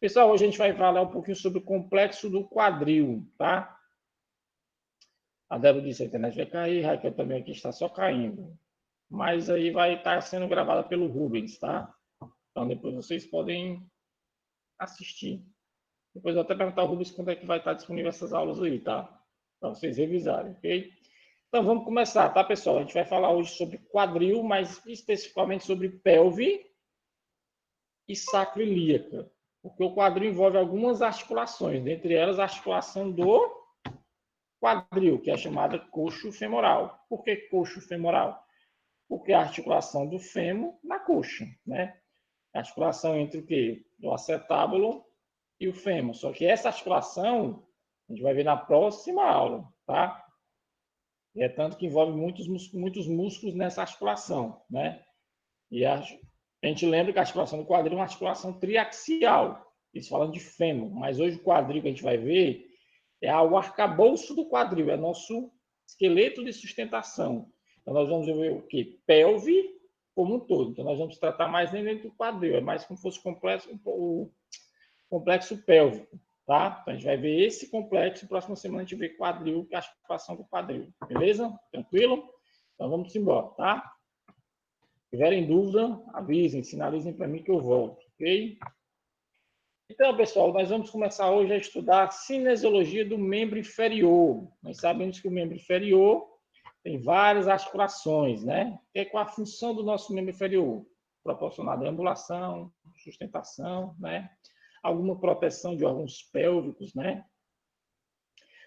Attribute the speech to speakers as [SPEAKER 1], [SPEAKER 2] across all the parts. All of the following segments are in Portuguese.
[SPEAKER 1] Pessoal, hoje a gente vai falar um pouquinho sobre o complexo do quadril, tá? A Débora disse que a internet vai cair, Raquel também aqui está só caindo. Mas aí vai estar sendo gravada pelo Rubens, tá? Então depois vocês podem assistir. Depois eu até perguntar ao Rubens quando é que vai estar disponível essas aulas aí, tá? Para vocês revisarem, ok? Então vamos começar, tá, pessoal? A gente vai falar hoje sobre quadril, mas especificamente sobre pelve e sacroiliaca. Porque o quadril envolve algumas articulações, dentre elas a articulação do quadril, que é chamada coxo femoral. Por que coxo femoral? Porque é a articulação do fêmur na coxa, né? A articulação entre o quê? O acetábulo e o fêmur. Só que essa articulação a gente vai ver na próxima aula, tá? E é tanto que envolve muitos músculos nessa articulação, né? E a gente lembra que a articulação do quadril é uma articulação triaxial. Isso falando de fêmur, mas hoje o quadril que a gente vai ver é o arcabouço do quadril, é nosso esqueleto de sustentação. Então nós vamos ver o quê? Pelve como um todo. Então nós vamos tratar mais nem dentro do quadril, é mais como se fosse o complexo pélvico, tá? Então a gente vai ver esse complexo, próxima semana a gente vê quadril, que é a articulação do quadril. Beleza? Tranquilo? Então vamos embora, tá? Se tiverem dúvida, avisem, sinalizem para mim que eu volto, ok? Então, pessoal, nós vamos começar hoje a estudar a cinesiologia do membro inferior. Nós sabemos que o membro inferior tem várias articulações, né? Qual é a função do nosso membro inferior? Proporcionar deambulação, sustentação, né? Alguma proteção de órgãos pélvicos, né?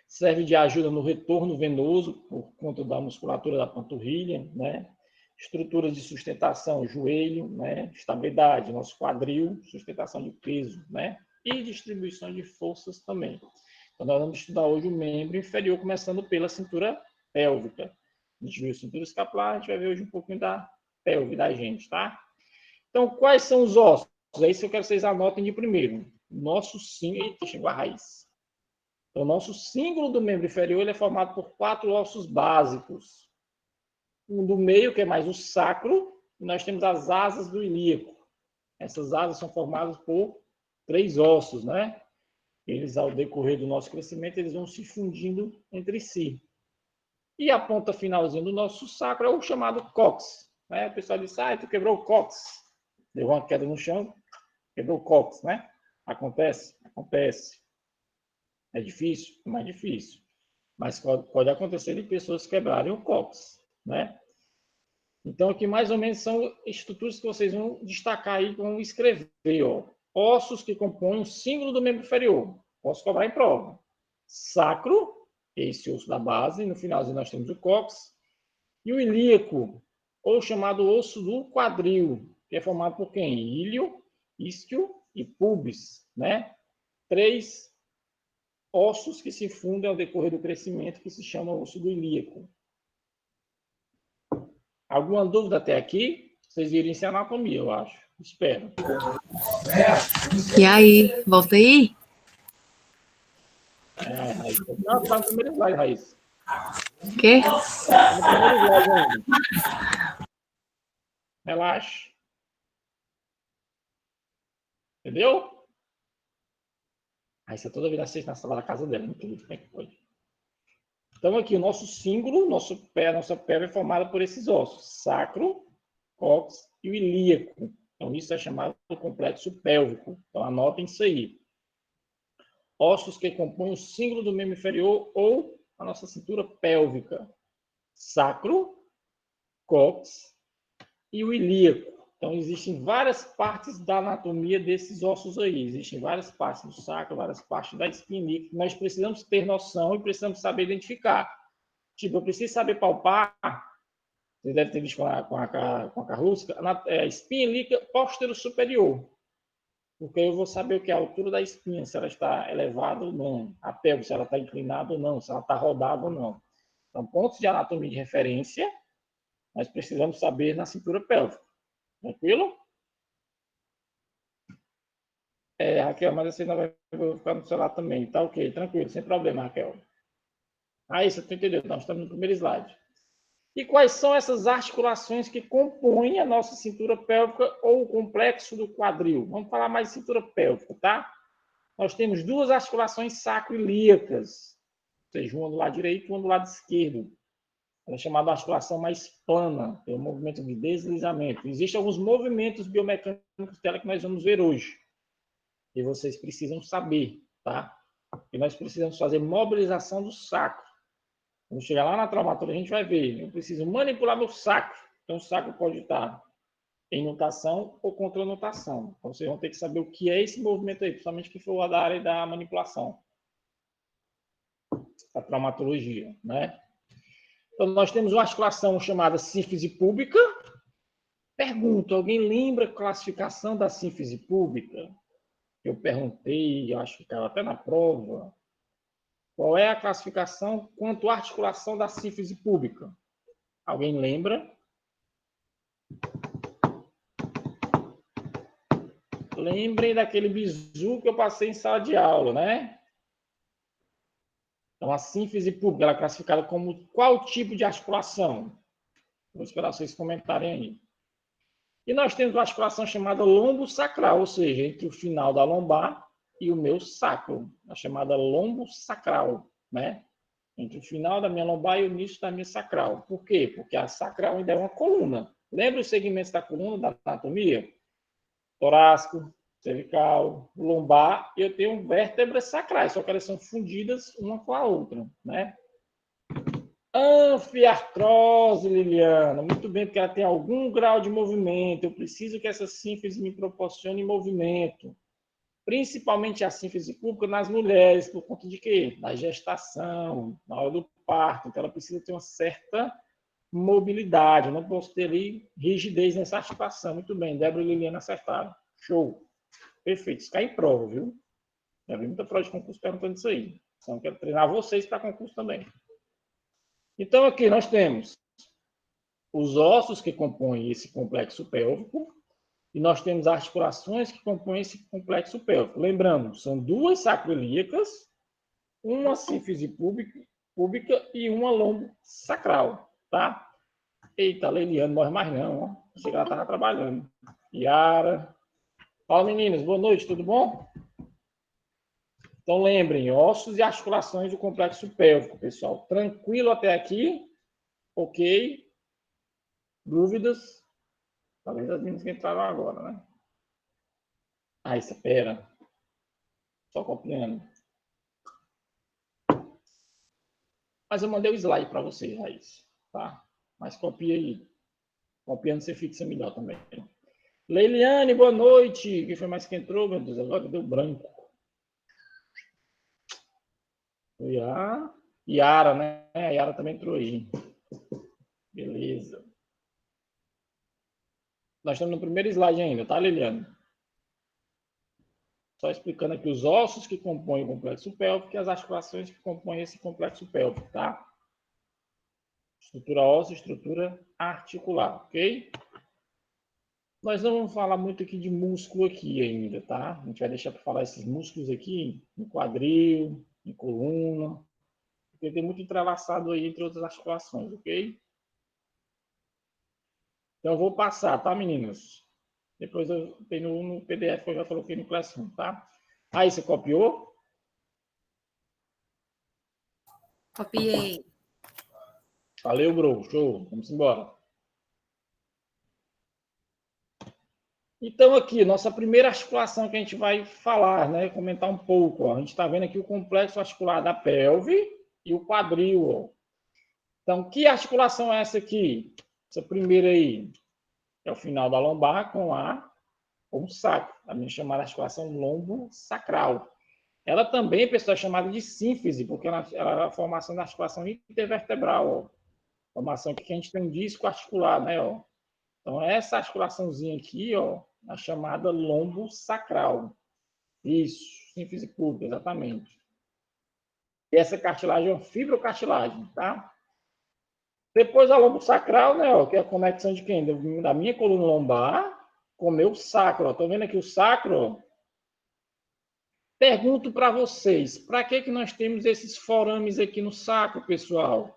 [SPEAKER 1] Serve de ajuda no retorno venoso, por conta da musculatura da panturrilha, né? Estruturas de sustentação, joelho, né? Estabilidade, nosso quadril, sustentação de peso, né? E distribuição de forças também. Então, nós vamos estudar hoje o membro inferior, começando pela cintura pélvica. A gente viu a cintura escapular, a gente vai ver hoje um pouquinho da pelve da gente, tá? Então, quais são os ossos? É isso que eu quero que vocês anotem de primeiro. Nosso símbolo... Eita, chegou a raiz. Então, o nosso símbolo do membro inferior ele é formado por 4 ossos básicos. Um do meio, que é mais o sacro, e nós temos as asas do ilíaco. Essas asas são formadas por 3 ossos, né? Eles, ao decorrer do nosso crescimento, eles vão se fundindo entre si. E a ponta finalzinha do nosso sacro é o chamado cóccix. Né? O pessoal diz, tu quebrou o cóccix. Deu uma queda no chão, quebrou o cóccix, né? Acontece? Acontece. É difícil? É mais difícil. Mas pode acontecer de pessoas quebrarem o cóccix, né? Então, aqui mais ou menos são estruturas que vocês vão destacar aí, vão escrever, ó. Ossos que compõem o símbolo do membro inferior. Posso cobrar em prova. Sacro, esse osso da base, no finalzinho nós temos o cóccix, e o ilíaco, ou chamado osso do quadril, que é formado por quem? Ilho, isquio e pubis, né? 3 ossos que se fundem ao decorrer do crescimento, que se chama osso do ilíaco. Alguma dúvida até aqui? Vocês viram isso em anatomia, eu acho. Espero.
[SPEAKER 2] E aí, volta aí?
[SPEAKER 1] Raíssa. Não, está no primeiro slide, Raíssa.
[SPEAKER 2] O quê?
[SPEAKER 1] Está no primeiro slide ainda. Relaxa. Entendeu? Raíssa toda vida assiste na sala da casa dela. Não como é que pode. Então, aqui, o nosso símbolo, nossa pele é formada por esses ossos. Sacro, cóccix e o ilíaco. Então, isso é chamado de complexo pélvico. Então, anotem isso aí. Ossos que compõem o símbolo do membro inferior ou a nossa cintura pélvica. Sacro, cóccix e o ilíaco. Então, existem várias partes da anatomia desses ossos aí. Existem várias partes do sacro, várias partes da espinha que nós precisamos ter noção e precisamos saber identificar. Tipo, eu preciso saber palpar. Você deve ter visto com a Carrusca, a espinha ilíaca póstero superior. Porque eu vou saber o que é a altura da espinha, se ela está elevada ou não, a pelve, se ela está inclinada ou não, se ela está rodada ou não. Então, pontos de anatomia de referência, nós precisamos saber na cintura pélvica. Tranquilo? Raquel, mas você não vai ficar no celular também. Tá ok, tranquilo, sem problema, Raquel. Aí, você entendeu? Nós estamos no primeiro slide. E quais são essas articulações que compõem a nossa cintura pélvica ou o complexo do quadril? Vamos falar mais de cintura pélvica, tá? nós temos duas articulações sacroilíacas, ou seja, uma do lado direito e uma do lado esquerdo. Ela é chamada articulação mais plana, tem um movimento de deslizamento. Existem alguns movimentos biomecânicos dela que nós vamos ver hoje. E vocês precisam saber, tá? E nós precisamos fazer mobilização do sacro. Quando chegar lá na traumatologia, a gente vai ver. Eu preciso manipular meu sacro. Então, o sacro pode estar em notação ou contra notação. Então, vocês vão ter que saber o que é esse movimento aí, principalmente que for da área da manipulação, da traumatologia, né? Então, nós temos uma articulação chamada sínfise púbica. Pergunto, alguém lembra a classificação da sínfise púbica? Eu perguntei, acho que estava até na prova. Qual é a classificação quanto à articulação da sínfise púbica? Alguém lembra? Lembrem daquele bizu que eu passei em sala de aula, né? Então, a sínfise púbica, ela é classificada como qual tipo de articulação? Vou esperar vocês comentarem aí. E nós temos uma articulação chamada lombo sacral, ou seja, entre o final da lombar e o meu sacro, a chamada lombo sacral, né? Entre o final da minha lombar e o início da minha sacral. Por quê? Porque a sacral ainda é uma coluna. Lembra os segmentos da coluna, da anatomia? Torácico, cervical, lombar, e eu tenho vértebras sacrais, só que elas são fundidas uma com a outra, né? Anfiartrose, Liliana, muito bem, porque ela tem algum grau de movimento. Eu preciso que essa sínfise me proporcione movimento. Principalmente a sínfise pública nas mulheres, por conta de quê? Da gestação, na hora do parto. Então, ela precisa ter uma certa mobilidade. Eu não posso ter ali rigidez nessa articulação. Muito bem, Débora e Liliana acertaram. Show. Perfeito. Isso cai em prova, viu? Já vi muita prova de concurso perguntando isso aí. Então, eu quero treinar vocês para concurso também. Então, aqui nós temos os ossos que compõem esse complexo pélvico e nós temos articulações que compõem esse complexo pélvico. Lembrando, são duas sacroiliacas, uma sínfise púbica e uma lombo sacral, tá? Eita, a Leiliane morre mais não, ó. Achei que ela estava trabalhando. Yara. Fala, meninas, boa noite, tudo bom? Então, lembrem, ossos e articulações do complexo pélvico, pessoal. Tranquilo até aqui? Ok? Dúvidas? Talvez as meninas que entraram agora, né? Ah, isso, pera. Só copiando. Mas eu mandei o slide para vocês, Raíssa, tá? Mas copia aí. Copiando você fixa melhor também. Leiliane, boa noite. Quem foi mais que entrou, meu Deus? Agora deu branco. Foi a Yara, né? A Yara também entrou aí. Beleza. Nós estamos no primeiro slide ainda, tá, Liliane? Só explicando aqui os ossos que compõem o complexo pélvico e as articulações que compõem esse complexo pélvico, tá? Estrutura óssea, estrutura articular, ok? Nós não vamos falar muito aqui de músculo aqui ainda, tá? A gente vai deixar para falar esses músculos aqui no quadril, em coluna, porque tem muito entrelaçado aí entre outras articulações, ok? Então eu vou passar, tá, meninas? Depois eu tenho no PDF que eu já coloquei no Classroom, tá? Aí, você copiou?
[SPEAKER 2] Copiei.
[SPEAKER 1] Valeu, bro. Show. Vamos embora. Então, aqui, nossa primeira articulação que a gente vai falar, né? Comentar um pouco. Ó. A gente está vendo aqui o complexo articular da pelve e o quadril. Ó. Então, que articulação é essa aqui? Essa primeira aí é o final da lombar com o sacro. Também chamada articulação lombo-sacral. Ela também, pessoal, é chamada de sínfise, porque ela é a formação da articulação intervertebral. Ó. Formação que a gente tem um disco articular, né? Ó. Então, essa articulaçãozinha aqui, ó, a chamada lombo sacral. Isso, sínfise pública, exatamente. E essa cartilagem é uma fibrocartilagem, tá? Depois a lombo sacral, né, ó, que é a conexão de quem? Da minha coluna lombar com o meu sacro. Estão vendo aqui o sacro? Ó? Pergunto para vocês, para que nós temos esses forames aqui no sacro, pessoal?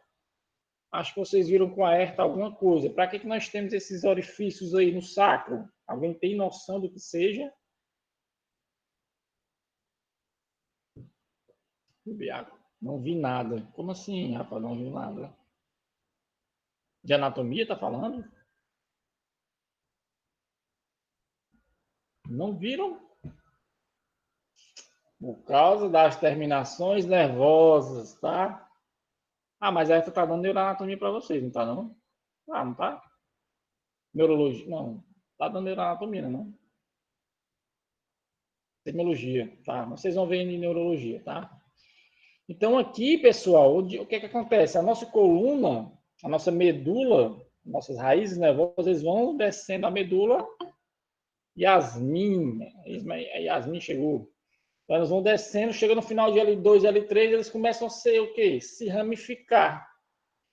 [SPEAKER 1] Acho que vocês viram com a herta alguma coisa. Para que nós temos esses orifícios aí no sacro? Alguém tem noção do que seja? Bebi água. Não vi nada. Como assim, rapaz? Não vi nada. De anatomia, tá falando? Não viram? Por causa das terminações nervosas, tá? Ah, mas essa tá dando neuroanatomia para vocês, não tá não? Ah, não tá? Neurologia, não. Tá dando neuroanatomia, não? Semiologia, tá? Mas vocês vão ver em neurologia, tá? Então aqui, pessoal, o que é que acontece? A nossa coluna, a nossa medula, nossas raízes nervosas, eles vão descendo a medula. Yasmin, a Yasmin chegou. Elas vão descendo, chega no final de L2, L3, eles começam a ser o quê? Se ramificar.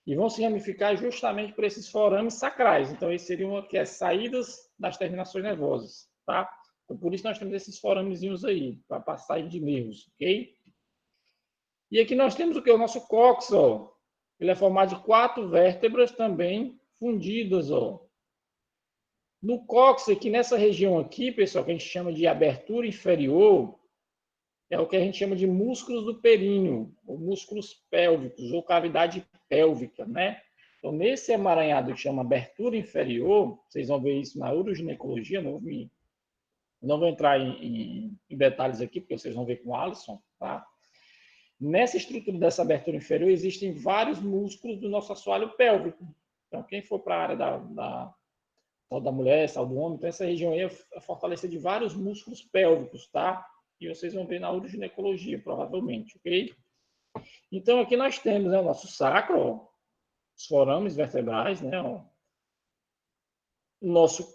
[SPEAKER 1] E vão se ramificar justamente por esses forames sacrais. Então, esses seriam aqui, as saídas das terminações nervosas, tá? Então, por isso nós temos esses foramezinhos aí, para passagem de nervos, ok? E aqui nós temos o que? O nosso cóccix, ó. Ele é formado de 4 vértebras também fundidas, ó. No cóccix, aqui nessa região aqui, pessoal, que a gente chama de abertura inferior, é o que a gente chama de músculos do períneo, ou músculos pélvicos, ou cavidade pélvica, né? Então, nesse emaranhado que chama abertura inferior, vocês vão ver isso na uroginecologia, não vou entrar em detalhes aqui, porque vocês vão ver com o Alisson, tá? Nessa estrutura dessa abertura inferior, existem vários músculos do nosso assoalho pélvico. Então, quem for para a área da mulher, saúde do homem, então essa região aí é fortalecida de vários músculos pélvicos, tá? E vocês vão ver na uroginecologia, provavelmente, ok? Então, aqui nós temos, né, o nosso sacro, ó, os forames vertebrais, né, ó, o nosso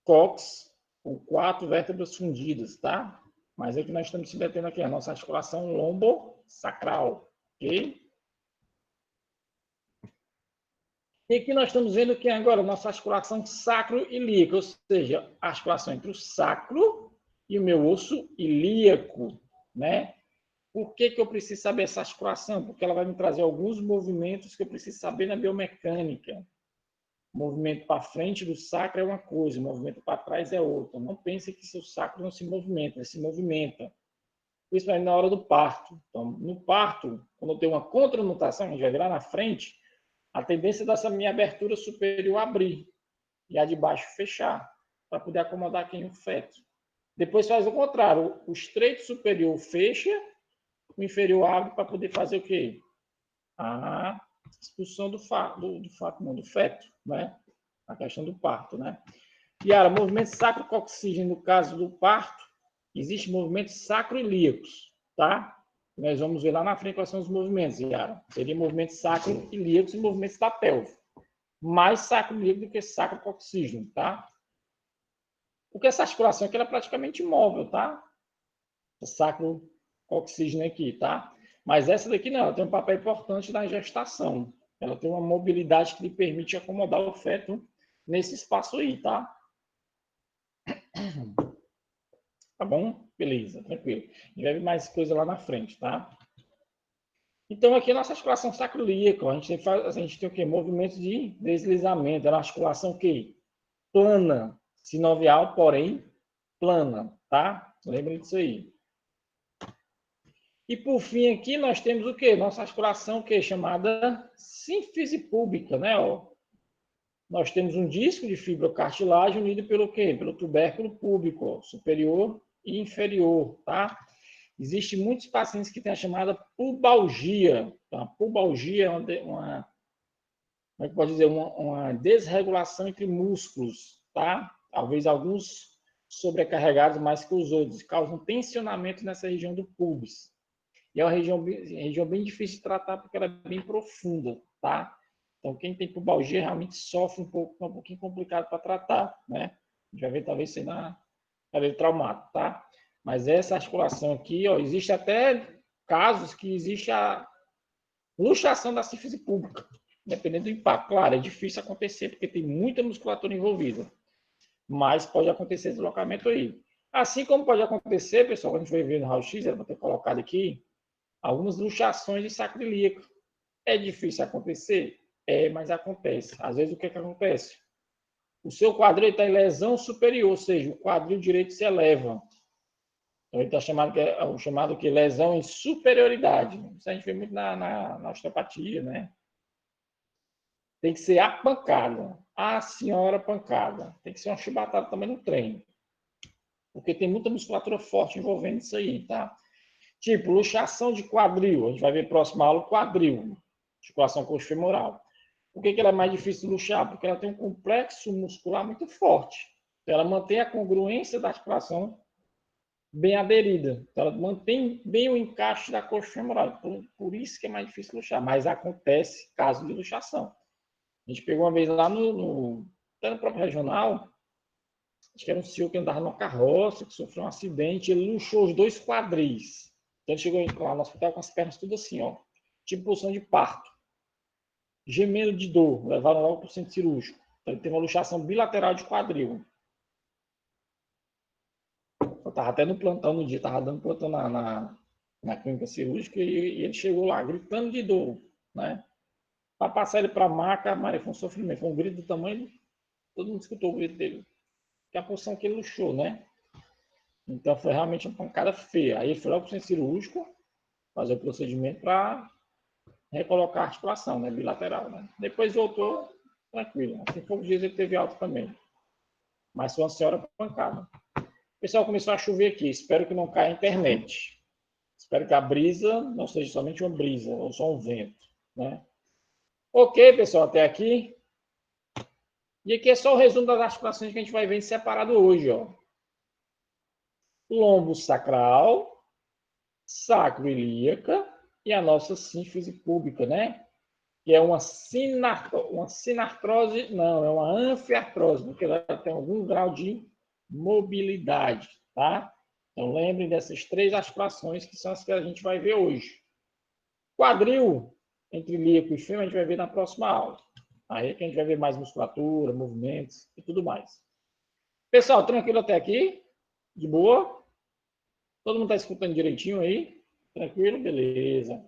[SPEAKER 1] cóccix, com 4 vértebras fundidas, tá? Mas aqui nós estamos se metendo aqui, a nossa articulação lombosacral, ok? E aqui nós estamos vendo que agora a nossa articulação sacro-ilíaca, ou seja, a articulação entre o sacro e o meu osso ilíaco, né? Por que eu preciso saber essa articulação? Porque ela vai me trazer alguns movimentos que eu preciso saber na biomecânica. O movimento para frente do sacro é uma coisa, o movimento para trás é outra. Não pense que seu sacro não se movimenta, ele se movimenta. Principalmente na hora do parto. Então, no parto, quando eu tenho uma contranutação, a gente vai ver lá na frente, a tendência dessa minha abertura superior abrir e a de baixo fechar, para poder acomodar quem o feto. Depois faz o contrário, o estreito superior fecha, o inferior abre para poder fazer o quê? A expulsão do feto, né? A questão do parto, né? Yara, movimento sacro-coccígeno, no caso do parto, existe movimentos sacro-ilíacos, tá? Nós vamos ver lá na frente quais são os movimentos, Yara. Seria movimentos sacro-ilíacos e movimentos da pelve. Mais sacro-ilíaco do que sacro-coccígeno, tá? Porque essa articulação aqui ela é praticamente imóvel, tá? O sacro-coccígeno aqui, tá? Mas essa daqui não, ela tem um papel importante na gestação. Ela tem uma mobilidade que lhe permite acomodar o feto nesse espaço aí, tá? Tá bom? Beleza, tranquilo. A gente vai ver mais coisa lá na frente, tá? Então, aqui a nossa articulação sacroiliaca, a gente tem o quê? Movimentos de deslizamento. É uma articulação o quê? Plana, sinovial, porém plana, tá? Lembrem disso aí. E por fim aqui nós temos o quê? Nossa articulação que é chamada sínfise púbica, né? Ó, nós temos um disco de fibrocartilagem unido pelo quê? Pelo tubérculo púbico, ó, superior e inferior, tá? Existem muitos pacientes que têm a chamada pubalgia. Então, a pubalgia é como é que pode dizer, uma desregulação entre músculos, tá? Talvez alguns sobrecarregados mais que os outros, causam tensionamento nessa região do pubis. E é uma região bem difícil de tratar porque ela é bem profunda, tá? Então, quem tem pubalgia realmente sofre um pouquinho complicado para tratar, né? A gente vai ver talvez isso aí na cadeira traumática, tá? Mas essa articulação aqui, ó, existe até casos que existe a luxação da síntese pública, dependendo do impacto. Claro, é difícil acontecer porque tem muita musculatura envolvida, mas pode acontecer deslocamento aí. Assim como pode acontecer, pessoal, quando a gente vai ver no raio-x, eu vou ter colocado aqui, algumas luxações de sacroiliaco. É difícil acontecer? É, mas acontece. Às vezes, o que acontece? O seu quadril está em lesão superior, ou seja, o quadril direito se eleva. Então, ele está chamado que é o chamado que lesão em superioridade. Isso a gente vê muito na osteopatia, né? Tem que ser a pancada. A senhora pancada. Tem que ser uma chibatada também no treino. Porque tem muita musculatura forte envolvendo isso aí, tá? Tipo, luxação de quadril. A gente vai ver próxima aula quadril. Articulação coxofemoral. Por que ela é mais difícil de luxar? Porque ela tem um complexo muscular muito forte. Então, ela mantém a congruência da articulação bem aderida. Então, ela mantém bem o encaixe da coxa femoral. Por isso que é mais difícil luxar. Mas acontece caso de luxação. A gente pegou uma vez lá até no próprio regional, acho que era um senhor que andava numa carroça, que sofreu um acidente, ele luxou os 2 quadris. Então ele chegou lá no hospital com as pernas tudo assim, ó, tipo posição de parto. Gemendo de dor, levaram logo para o centro cirúrgico. Então ele teve uma luxação bilateral de quadril. Eu estava até no plantão no dia, estava dando plantão na clínica cirúrgica e ele chegou lá gritando de dor, né? Para passar ele para a maca, Maria, foi um sofrimento, foi um grito do tamanho, todo mundo escutou o grito dele. Que é a posição que ele luxou, né? Então foi realmente uma pancada feia. Aí ele foi logo para o centro cirúrgico, fazer o procedimento para recolocar a articulação, né? Bilateral, né? Depois voltou tranquilo. Assim, poucos dias ele teve alta também. Mas foi uma senhora pancada. O pessoal começou a chover aqui. Espero que não caia a internet. Espero que a brisa não seja somente uma brisa, ou só um vento, né? Ok, pessoal, até aqui. E aqui é só o resumo das articulações que a gente vai ver separado hoje, ó. Lombo sacral, sacroilíaca e a nossa sínfise púbica, né? Que é uma sinartrose, não, é uma anfiartrose, porque ela tem algum grau de mobilidade, tá? Então lembrem dessas 3 articulações que são as que a gente vai ver hoje. Quadril, entre ilíaco e fêmur, a gente vai ver na próxima aula. Aí é que a gente vai ver mais musculatura, movimentos e tudo mais. Pessoal, tranquilo até aqui? De boa? Todo mundo está escutando direitinho aí? Tranquilo? Beleza.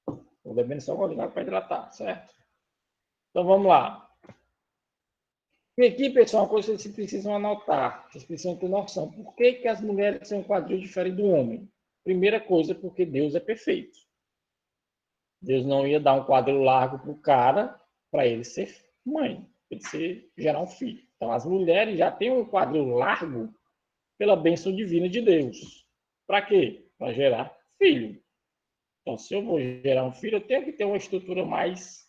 [SPEAKER 1] Estou bebendo só um golinho para hidratar, certo? Então vamos lá. E aqui, pessoal, uma coisa que vocês precisam anotar, vocês precisam ter noção. Por que as mulheres têm um quadril diferente do homem? Primeira coisa, porque Deus é perfeito. Deus não ia dar um quadril largo para o cara para ele ser mãe, para ele gerar um filho. Então as mulheres já têm um quadril largo pela bênção divina de Deus. Para quê? Para gerar filho. Então, se eu vou gerar um filho, eu tenho que ter uma estrutura mais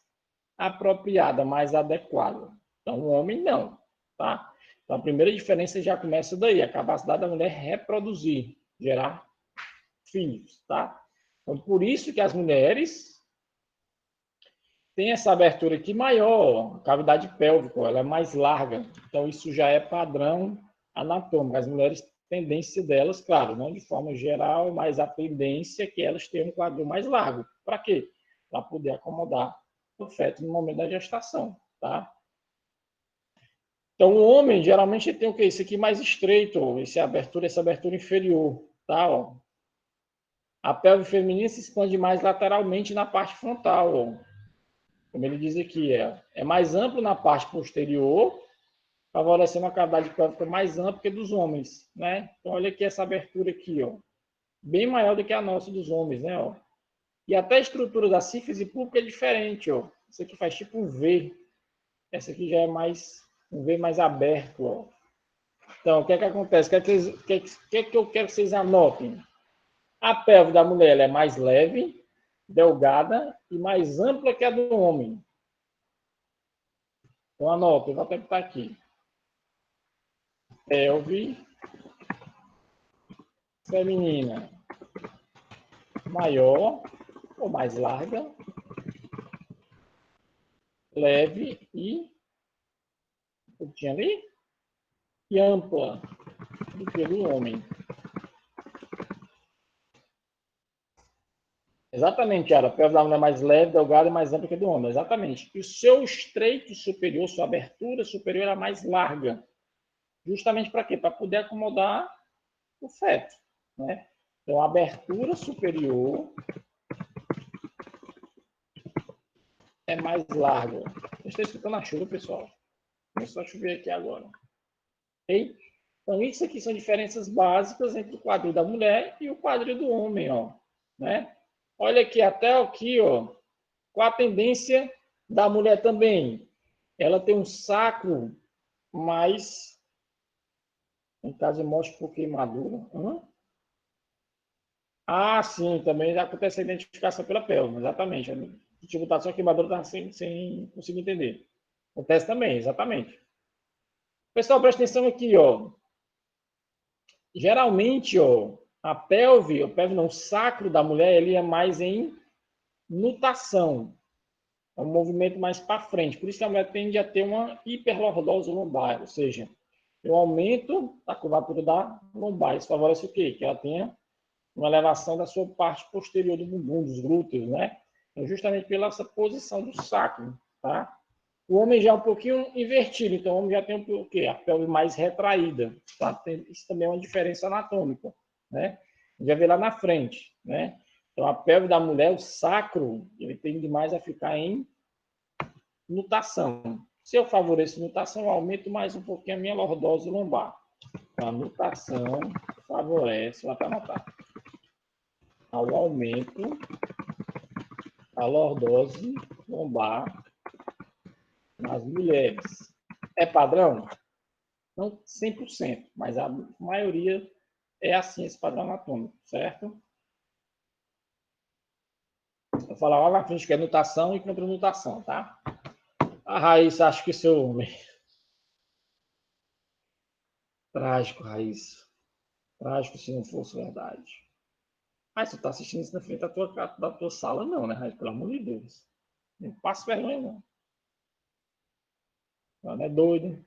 [SPEAKER 1] apropriada, mais adequada. Então, o homem não, tá? Então, a primeira diferença já começa daí, a capacidade da mulher reproduzir, gerar filhos, tá? Então, por isso que as mulheres têm essa abertura aqui maior, a cavidade pélvica, ela é mais larga. Então, isso já é padrão anatômico. As mulheres, tendência delas, claro, não de forma geral, mas a tendência é que elas tenham um quadril mais largo. Para quê? Para poder acomodar o feto no momento da gestação, tá? Então, o homem, geralmente, tem o quê? Esse aqui mais estreito, ó, essa abertura inferior, tá? Ó. A pelve feminina se expande mais lateralmente na parte frontal, ó. Como ele diz aqui, é mais amplo na parte posterior, favorecendo a cavidade pélvica mais ampla que a dos homens, né? Então, olha aqui essa abertura aqui, ó. Bem maior do que a nossa dos homens, né? Ó. E até a estrutura da sínfise pública é diferente, ó. Isso aqui faz tipo um V. Essa aqui já é mais um V mais aberto, ó. Então, o que é que acontece? O que é que eu quero que vocês anotem? A pelve da mulher é mais leve, delgada e mais ampla que a do homem. Então, anota, eu vou até botar aqui. Pelve feminina maior ou mais larga, leve e, o que tinha ali? E ampla do que a do homem. Exatamente, Yara. A pelve da mulher é mais leve, delgada e mais ampla que a do homem. Exatamente. E o seu estreito superior, sua abertura superior é mais larga. Justamente para quê? Para poder acomodar o feto, né? Então, a abertura superior é mais larga. Vocês estão escutando a chuva, pessoal? Começou a chover aqui agora. Ok? Então, isso aqui são diferenças básicas entre o quadril da mulher e o quadril do homem, ó, né? Olha aqui, até aqui, ó, qual a tendência da mulher também? Ela tem um sacro mais, no caso, mostra um pouquinho maduro. Ah, sim, também acontece a identificação pela pelve, exatamente. Tipo, tá só queimadura tá sem conseguir entender. Acontece também, exatamente. Pessoal, presta atenção aqui, ó. Geralmente, ó, o pelve não, o sacro da mulher, ele é mais em nutação. É um movimento mais para frente. Por isso que a mulher tende a ter uma hiperlordose lombar, ou seja, o aumento da curvatura da lombar. Isso favorece o quê? Que ela tenha uma elevação da sua parte posterior do bumbum, dos glúteos, né? Então, justamente pela essa posição do sacro, tá? O homem já é um pouquinho invertido, então o homem já tem o quê? A pelve mais retraída, tá? Isso também é uma diferença anatômica, né? A gente vai ver lá na frente, né? Então a pelve da mulher, o sacro, ele tende mais a ficar em nutação. Se eu favoreço nutação, eu aumento mais um pouquinho a minha lordose lombar. Então, a nutação favorece, lá para anotar, ao aumento da lordose lombar nas mulheres. É padrão? Não 100%, mas a maioria é assim, esse padrão anatômico, certo? Vou falar lá na frente que é nutação e contranutação, tá? A Raíssa, acho que seu trágico, Raíssa. Trágico se não fosse verdade. Mas tu tá assistindo isso na frente da tua sala, não, né, Raíssa? Pelo amor de Deus. Não passa vergonha, não. Não é doido.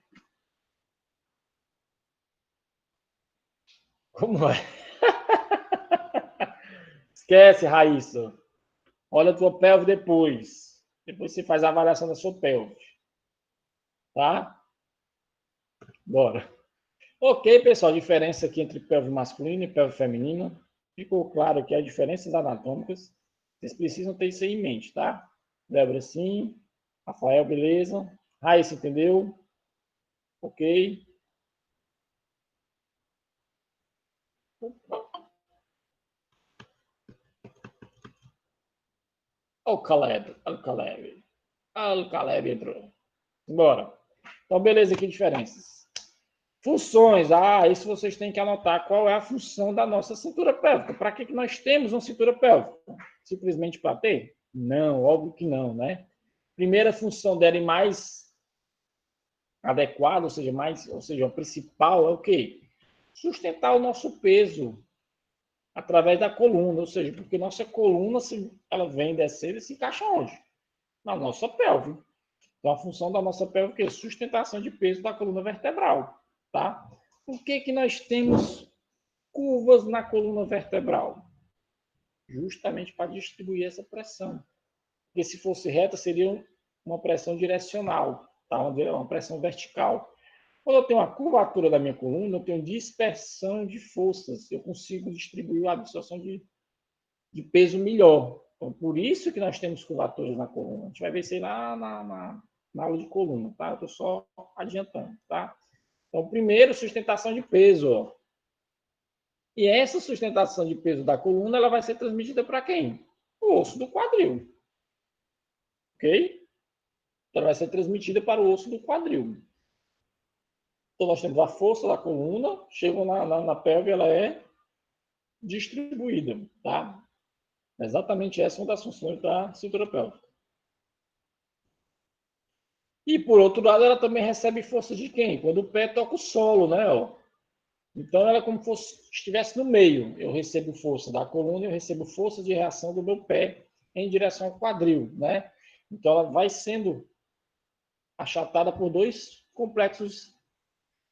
[SPEAKER 1] Como é? Esquece, Raíssa. Olha a tua pelve depois. Depois você faz a avaliação da sua pelve. Tá? Bora. Ok, pessoal, diferença aqui entre pelve masculina e pelve feminina. Ficou claro aqui as diferenças anatômicas. Vocês precisam ter isso aí em mente, tá? Débora, sim. Rafael, beleza. Raíssa, entendeu? Ok. O Caleb, o Caleb. O Caleb entrou. Bora. Então, beleza, aqui diferenças. Funções. Ah, isso vocês têm que anotar qual é a função da nossa cintura pélvica. Para que nós temos uma cintura pélvica? Simplesmente para ter? Não, óbvio que não, né? Primeira função dela e mais adequada, ou seja, a principal é o quê? Sustentar o nosso peso através da coluna, ou seja, porque nossa coluna, se ela vem descer, se encaixa onde? Na nossa pelve. Então, a função da nossa pelve é o quê? Sustentação de peso da coluna vertebral, tá? Por que nós temos curvas na coluna vertebral? Justamente para distribuir essa pressão. Porque se fosse reta, seria uma pressão direcional, tá? Uma pressão vertical. Quando eu tenho uma curvatura da minha coluna, eu tenho dispersão de forças, eu consigo distribuir a absorção de peso melhor. Então, por isso que nós temos curvaturas na coluna. A gente vai ver isso aí lá na aula de coluna, tá? Eu estou só adiantando, tá? Então, primeiro, sustentação de peso, ó. E essa sustentação de peso da coluna, ela vai ser transmitida para quem? O osso do quadril. Ok? Então, ela vai ser transmitida para o osso do quadril. Então, nós temos a força da coluna, chega na pelve, ela é distribuída, tá? Exatamente essa é uma das funções da cintura pélvica. E, por outro lado, ela também recebe força de quem? Quando o pé toca o solo, né? Então, ela é como se estivesse no meio. Eu recebo força da coluna e eu recebo força de reação do meu pé em direção ao quadril, né? Então, ela vai sendo achatada por dois complexos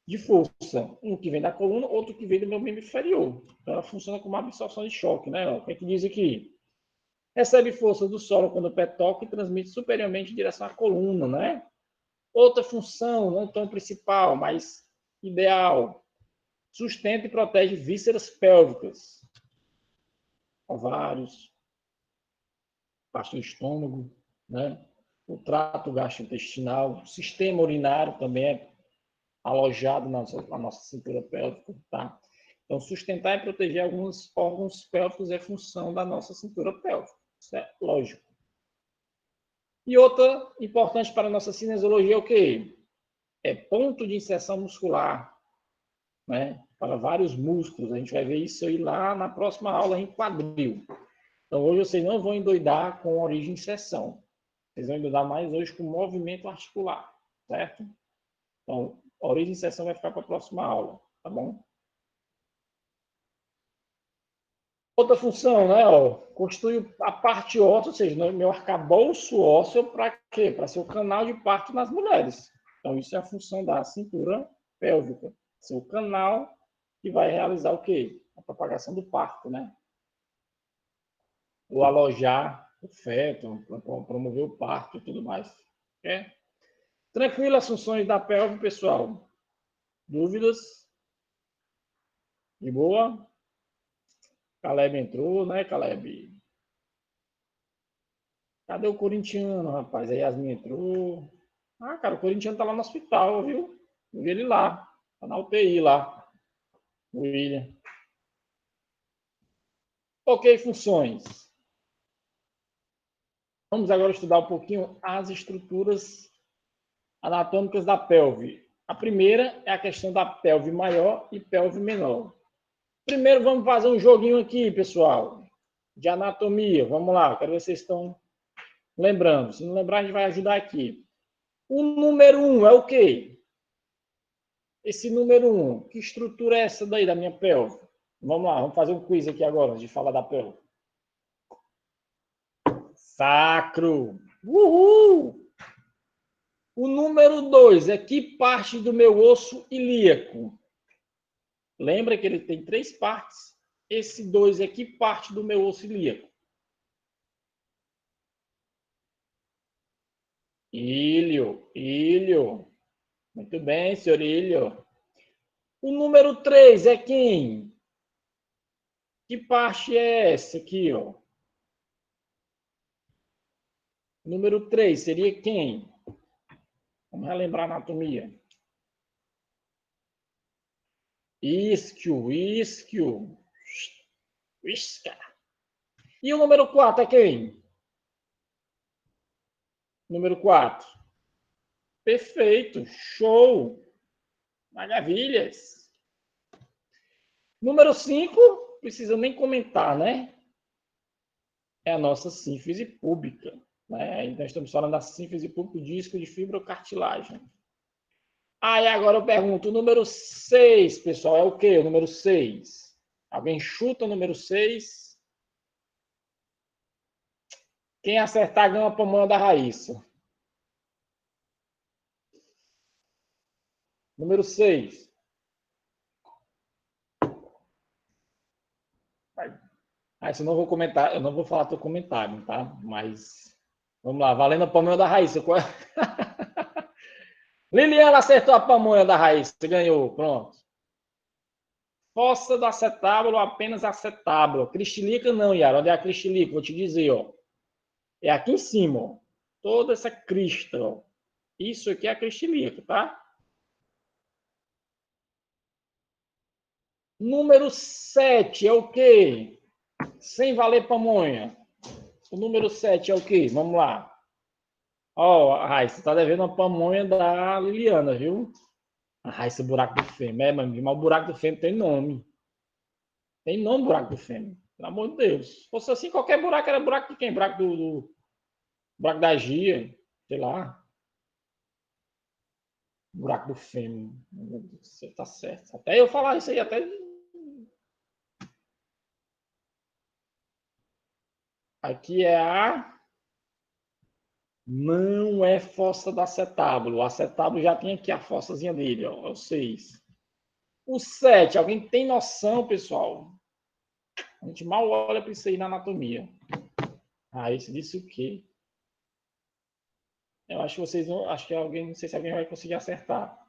[SPEAKER 1] de força. Um que vem da coluna, outro que vem do meu membro inferior. Então, ela funciona como uma absorção de choque, né? O que é que diz aqui? Recebe força do solo quando o pé toca e transmite superiormente em direção à coluna, né? Outra função, não tão principal, mas ideal, sustenta e protege vísceras pélvicas, ovários, parte do estômago, né? O trato gastrointestinal, o sistema urinário também é alojado na nossa cintura pélvica, tá? Então, sustentar e proteger alguns órgãos pélvicos é função da nossa cintura pélvica. Isso é lógico. E outra importante para a nossa cinesiologia é o quê? É ponto de inserção muscular, né? Para vários músculos. A gente vai ver isso aí lá na próxima aula em quadril. Então, hoje vocês não vão endoidar com origem e inserção. Vocês vão endoidar mais hoje com movimento articular, certo? Então, a origem e inserção vai ficar para a próxima aula, tá bom? Outra função, né? Ó, constitui a parte óssea, ou seja, meu arcabouço ósseo, para quê? Para ser o canal de parto nas mulheres. Então, isso é a função da cintura pélvica. Ser o canal que vai realizar o quê? A propagação do parto, né? Ou alojar o feto, promover o parto e tudo mais. Okay? Tranquilo as funções da pelve, pessoal? Dúvidas? De boa? Caleb entrou, né, Caleb? Cadê o corintiano, rapaz? A Yasmin entrou. Ah, cara, o corintiano tá lá no hospital, viu? Eu vi ele lá. Tá na UTI lá. O William. Ok, funções. Vamos agora estudar um pouquinho as estruturas anatômicas da pelve. A primeira é a questão da pelve maior e pelve menor. Primeiro vamos fazer um joguinho aqui, pessoal, de anatomia. Vamos lá, quero ver se vocês estão lembrando. Se não lembrar, a gente vai ajudar aqui. O número 1 é o quê? Esse número 1, que estrutura é essa daí da minha pelve? Vamos lá, vamos fazer um quiz aqui agora, antes de falar da pelve. Sacro. Uhul! O número 2 é que parte do meu osso ilíaco? Lembra que ele tem 3 partes? Esse 2 é que parte do meu osso ilíaco? Ilho. Muito bem, senhor Ilho. O número 3 é quem? Que parte é essa aqui, ó? O número 3 seria quem? Vamos relembrar a anatomia. Isquio. Isca. E o número 4 é quem? Número 4. Perfeito. Show. Maravilhas. Número 5, precisa nem comentar, né? É a nossa sínfise púbica. Né? Então, estamos falando da sínfise púbica, disco de fibrocartilagem. Aí agora eu pergunto, o número 6, pessoal, é o quê? O número 6. Alguém chuta o número 6? Quem acertar ganha a pamonha da Raíssa. Número 6. Ah, isso eu não vou comentar, eu não vou falar teu comentário, tá? Mas vamos lá, valendo a pamonha da Raíssa. Liliana acertou a pamonha da Raíssa, ganhou, pronto. Fossa do acetábulo, apenas acetábulo. Cristilica não, Yara. Onde é a cristilica? Vou te dizer, ó. É aqui em cima, ó. Toda essa crista, ó. Isso aqui é a cristilica, tá? Número 7 é o quê? Sem valer pamonha. O número 7 é o quê? Vamos lá. Ó, Raíssa, tá devendo a pamonha da Liliana, viu? A Raíssa, buraco do fêmur. É, mas o buraco do fêmur tem nome. Tem nome buraco do fêmur. Pelo amor de Deus. Se fosse assim, qualquer buraco era buraco de quem? Buraco buraco da Gia, sei lá. Buraco do fêmur. Você tá certo. Até eu falar isso aí, até. Aqui é a. Não é fossa do acetábulo. O acetábulo já tem aqui a fossazinha dele, ó. É o 6. O 7, alguém tem noção, pessoal? A gente mal olha para isso aí na anatomia. Ah, isso disse o quê? Eu acho que vocês não. Acho que alguém. Não sei se alguém vai conseguir acertar.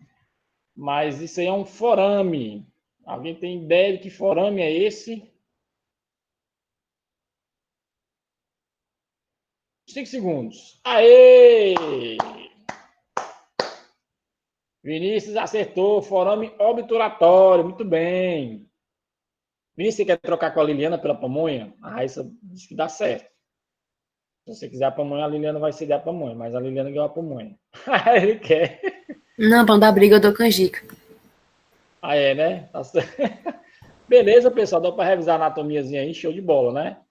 [SPEAKER 1] Mas isso aí é um forame. Alguém tem ideia de que forame é esse? 5 segundos. Aê! Vinícius acertou, forame obturatório, muito bem. Vinícius, você quer trocar com a Liliana pela pamonha? A Raíssa disse que dá certo. Se você quiser a pamonha, a Liliana vai ceder a pamonha, mas a Liliana ganhou a pamonha. Ele quer.
[SPEAKER 2] Não, pra não dar briga, eu dou canjica.
[SPEAKER 1] Ah, é, né? Tá certo. Beleza, pessoal, dá para revisar a anatomiazinha aí, show de bola, né?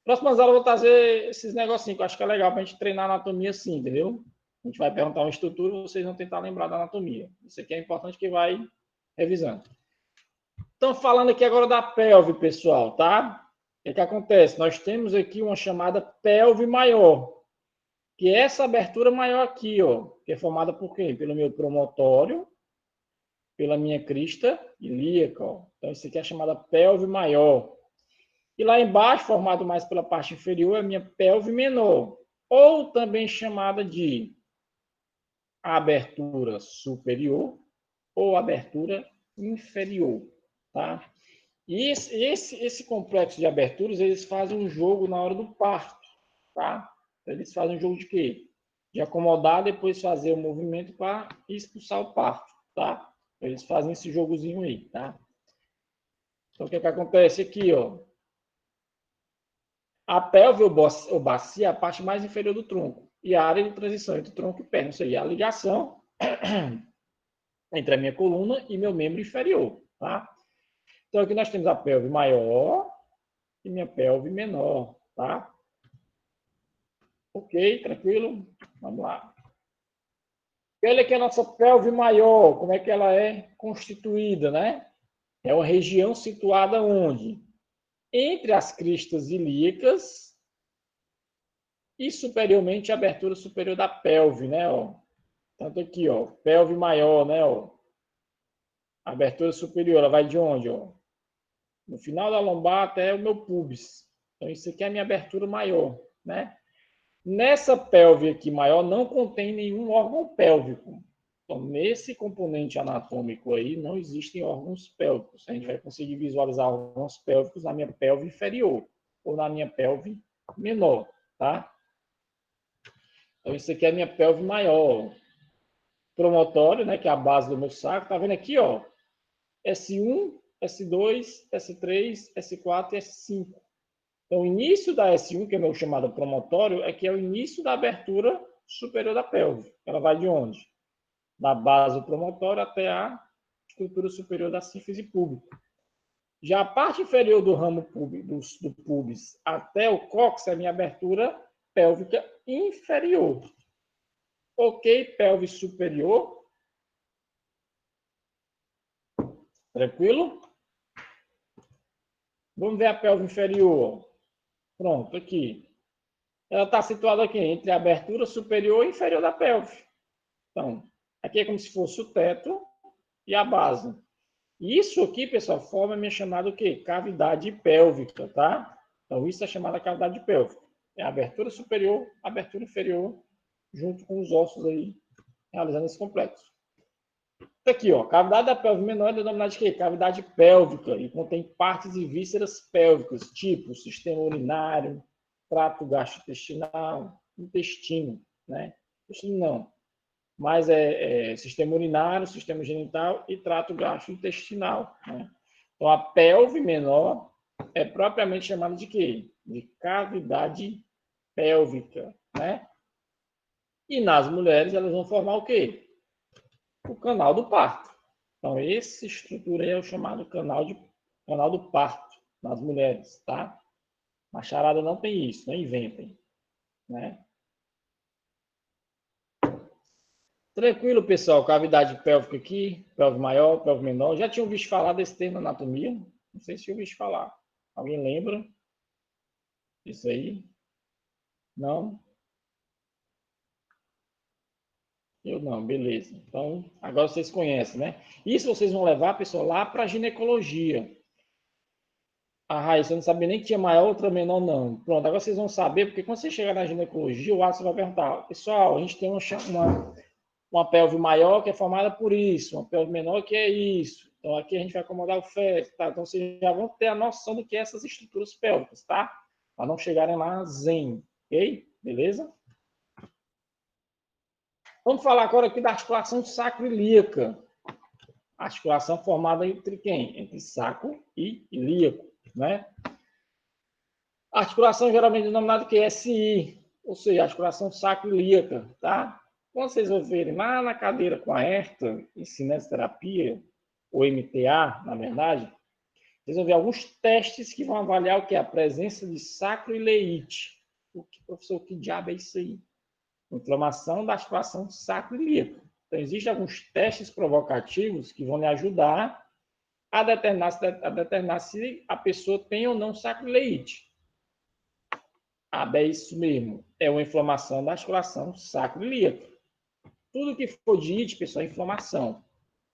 [SPEAKER 1] Próximas aulas eu vou trazer esses negocinhos que eu acho que é legal para a gente treinar a anatomia assim, entendeu? A gente vai perguntar uma estrutura, vocês vão tentar lembrar da anatomia. Isso aqui é importante que vai revisando. Então, falando aqui agora da pelve, pessoal, tá? O que acontece? Nós temos aqui uma chamada pelve maior, que é essa abertura maior aqui, ó, que é formada por quê? Pelo meu promontório, pela minha crista ilíaca, ó. Então, isso aqui é a chamada pelve maior. E lá embaixo, formado mais pela parte inferior, é a minha pelve menor, ou também chamada de abertura superior ou abertura inferior, tá? E esse complexo de aberturas, eles fazem um jogo na hora do parto, tá? Eles fazem um jogo de quê? De acomodar, depois fazer o movimento para expulsar o parto, tá? Eles fazem esse jogozinho aí, tá? Então, o que acontece aqui, ó? A pelve ou bacia é a parte mais inferior do tronco e a área de transição entre o tronco e perna, ou seja, a ligação entre a minha coluna e meu membro inferior, tá? Então, aqui nós temos a pelve maior e minha pelve menor, tá? Ok, tranquilo? Vamos lá. E olha aqui a nossa pelve maior, como é que ela é constituída, né? É uma região situada onde? Entre as cristas ilíacas e superiormente a abertura superior da pelve, né? Ó. Tanto aqui, ó, pelve maior, né? Ó. A abertura superior, ela vai de onde? Ó? No final da lombar até o meu pubis. Então, isso aqui é a minha abertura maior, né? Nessa pelve aqui maior não contém nenhum órgão pélvico. Então, nesse componente anatômico aí, não existem órgãos pélvicos. A gente vai conseguir visualizar órgãos pélvicos na minha pelve inferior ou na minha pelve menor, tá? Então, isso aqui é a minha pelve maior. Promontório, né, que é a base do meu saco. Tá vendo aqui, ó? S1, S2, S3, S4 e S5. Então, o início da S1, que é o meu chamado promontório, é que é o início da abertura superior da pelve. Ela vai de onde? Da base do promontório até a estrutura superior da sínfise púbica. Já a parte inferior do ramo do pubis até o cóccix é a minha abertura pélvica inferior. Ok, pelve superior. Tranquilo? Vamos ver a pelve inferior. Pronto, aqui. Ela está situada aqui entre a abertura superior e inferior da pelve. Então, aqui é como se fosse o teto e a base. Isso aqui, pessoal, forma a minha chamada o quê? Cavidade pélvica, tá? Então, isso é chamada cavidade pélvica. É a abertura superior, abertura inferior, junto com os ossos aí, realizando esse complexo. Aqui, ó, cavidade da pelve menor é denominada de quê? Cavidade pélvica, e contém partes e vísceras pélvicas, tipo sistema urinário, trato gastrointestinal, intestino, né? Intestino não, mas é sistema urinário, sistema genital e trato gastrointestinal, né? Então, a pelve menor é propriamente chamada de quê? De cavidade pélvica, né? E nas mulheres, elas vão formar o quê? O canal do parto. Então, essa estrutura aí é o chamado canal do parto nas mulheres, tá? Na charada não tem isso, não inventem, né? Tranquilo, pessoal. Cavidade pélvica aqui, pelve maior, pelve menor. Já tinha ouvido falar desse termo anatomia? Não sei se eu ouvi falar. Alguém lembra disso aí? Não? Eu não, beleza. Então, agora vocês conhecem, né? Isso vocês vão levar, pessoal, lá para a ginecologia. Ah, Raíssa, eu não sabia nem que tinha maior, outra menor, não. Pronto, agora vocês vão saber, porque quando você chegar na ginecologia, o Alisson vai perguntar, pessoal, a gente tem uma pelve maior que é formada por isso, uma pelve menor que é isso. Então, aqui a gente vai acomodar o feto, tá? Então, vocês já vão ter a noção do que é essas estruturas pélvicas, tá? Para não chegarem lá zen, ok? Beleza? Vamos falar agora aqui da articulação sacroiliaca. Articulação formada entre quem? Entre sacro e ilíaco, né? A articulação geralmente denominada que é SI, ou seja, articulação sacroiliaca, tá? Quando vocês vão verem lá na cadeira com a ERTA, em cinesioterapia, ou MTA, na verdade, vocês vão ver alguns testes que vão avaliar o que é a presença de sacroileite. Professor, que diabo é isso aí? Inflamação da articulação sacroiliaca. Então, existem alguns testes provocativos que vão lhe ajudar a determinar se a pessoa tem ou não sacroileite. É isso mesmo. É uma inflamação da articulação sacroiliaca. Tudo que for de ite, pessoal, é inflamação.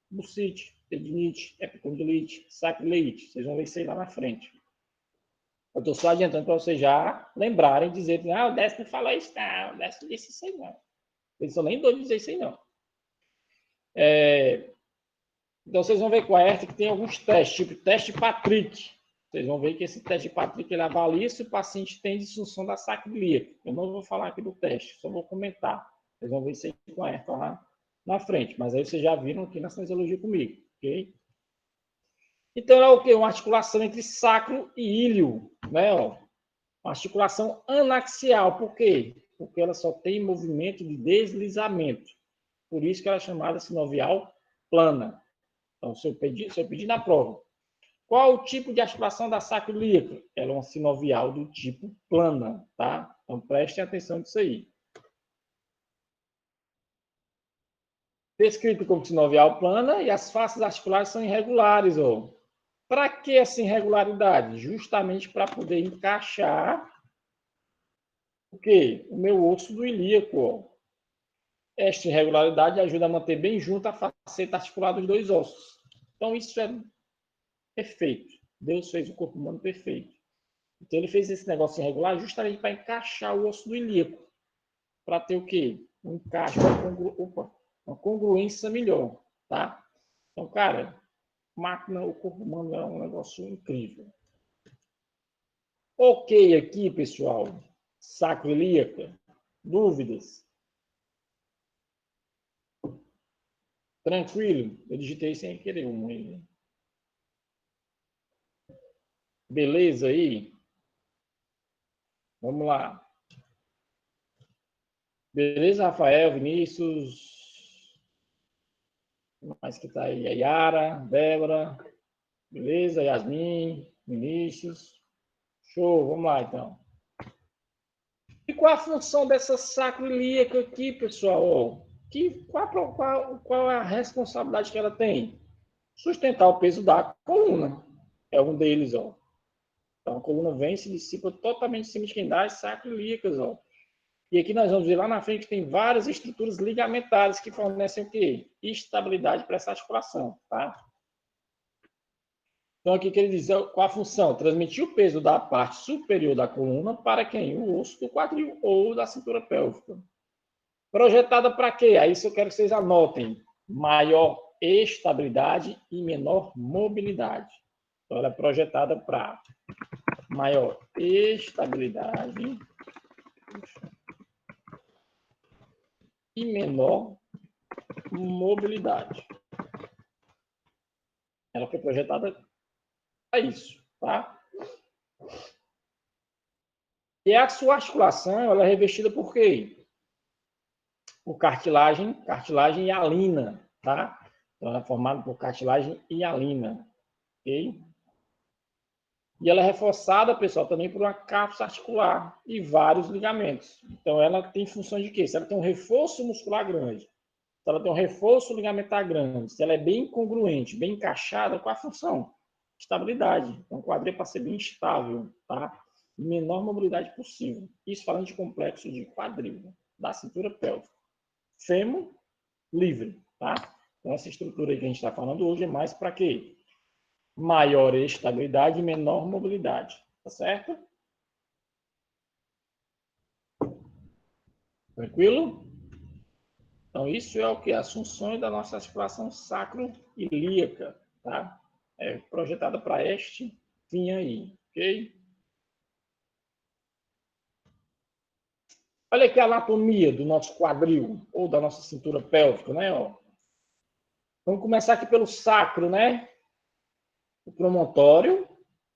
[SPEAKER 1] Bursite, tendinite, epicondilite, sacroileite. Vocês vão ver isso aí lá na frente. Eu estou só adiantando para vocês já lembrarem e dizer, o Décio não falou isso, não. O Décio não disse isso aí, não. Eles são nem doidos de dizer isso aí, não. Então, vocês vão ver com a ERT que tem alguns testes, tipo teste Patrick. Vocês vão ver que esse teste Patrick ele avalia se o paciente tem disfunção da sacroiliaca. Eu não vou falar aqui do teste, só vou comentar. Vocês vão ver isso aí com a ERT lá na frente. Mas aí vocês já viram aqui na cinesiologia comigo, ok? Então, é o quê? Uma articulação entre sacro e íleo, né? Uma articulação anaxial. Por quê? Porque ela só tem movimento de deslizamento. Por isso que ela é chamada sinovial plana. Então, se eu pedir na prova, qual o tipo de articulação da sacroiliaca? Ela é uma sinovial do tipo plana, tá? Então, prestem atenção nisso aí. Descrito como sinovial plana e as faces articulares são irregulares, ó. Para que essa irregularidade? Justamente para poder encaixar o quê? O meu osso do ilíaco, ó. Esta irregularidade ajuda a manter bem junto a faceta articular dos dois ossos. Então, isso é perfeito. Deus fez o corpo humano perfeito. Então, ele fez esse negócio irregular justamente para encaixar o osso do ilíaco. Para ter o quê? Um encaixe, uma congruência melhor, tá? Então, cara, máquina, o corpo humano é um negócio incrível. Ok aqui, pessoal. Sacroiliaca. Dúvidas? Tranquilo? Eu digitei sem querer um aí. Beleza aí? Vamos lá. Beleza, Rafael, Vinícius? Mais que tá aí? A Yara, Débora. Beleza, Yasmin, Vinícius. Show, vamos lá então. E qual a função dessa sacroiliaca aqui, pessoal? Qual é a responsabilidade que ela tem? Sustentar o peso da coluna. É um deles, ó. Então a coluna vem e se dissipa totalmente em cima de quem dá as sacroiliacas, ó. E aqui nós vamos ver lá na frente que tem várias estruturas ligamentares que fornecem o quê? Estabilidade para essa articulação, tá? Então, aqui que ele diz qual a função? Transmitir o peso da parte superior da coluna para quem? O osso do quadril ou da cintura pélvica. Projetada para quê? Aí isso eu quero que vocês anotem. Maior estabilidade e menor mobilidade. Então, ela é projetada para maior estabilidade e menor mobilidade. Ela foi projetada para isso, tá? E a sua articulação, ela é revestida por quê? Por cartilagem e hialina, tá? Então, ela é formada por cartilagem e hialina, ok? E ela é reforçada, pessoal, também por uma cápsula articular e vários ligamentos. Então, ela tem função de quê? Se ela tem um reforço muscular grande, se ela tem um reforço ligamentar grande, se ela é bem congruente, bem encaixada, qual a função? Estabilidade. Então, o quadril é para ser bem estável, tá? E menor mobilidade possível. Isso falando de complexo de quadril, né? Da cintura pélvica. Fêmur livre, tá? Então, essa estrutura aí que a gente está falando hoje é mais para quê? Maior estabilidade e menor mobilidade, tá certo? Tranquilo? Então, isso é o que? As funções da nossa articulação sacroiliaca, tá? É projetada para este fim aí, ok? Olha aqui a anatomia do nosso quadril, ou da nossa cintura pélvica, né? Ó. Vamos começar aqui pelo sacro, né? O promontório,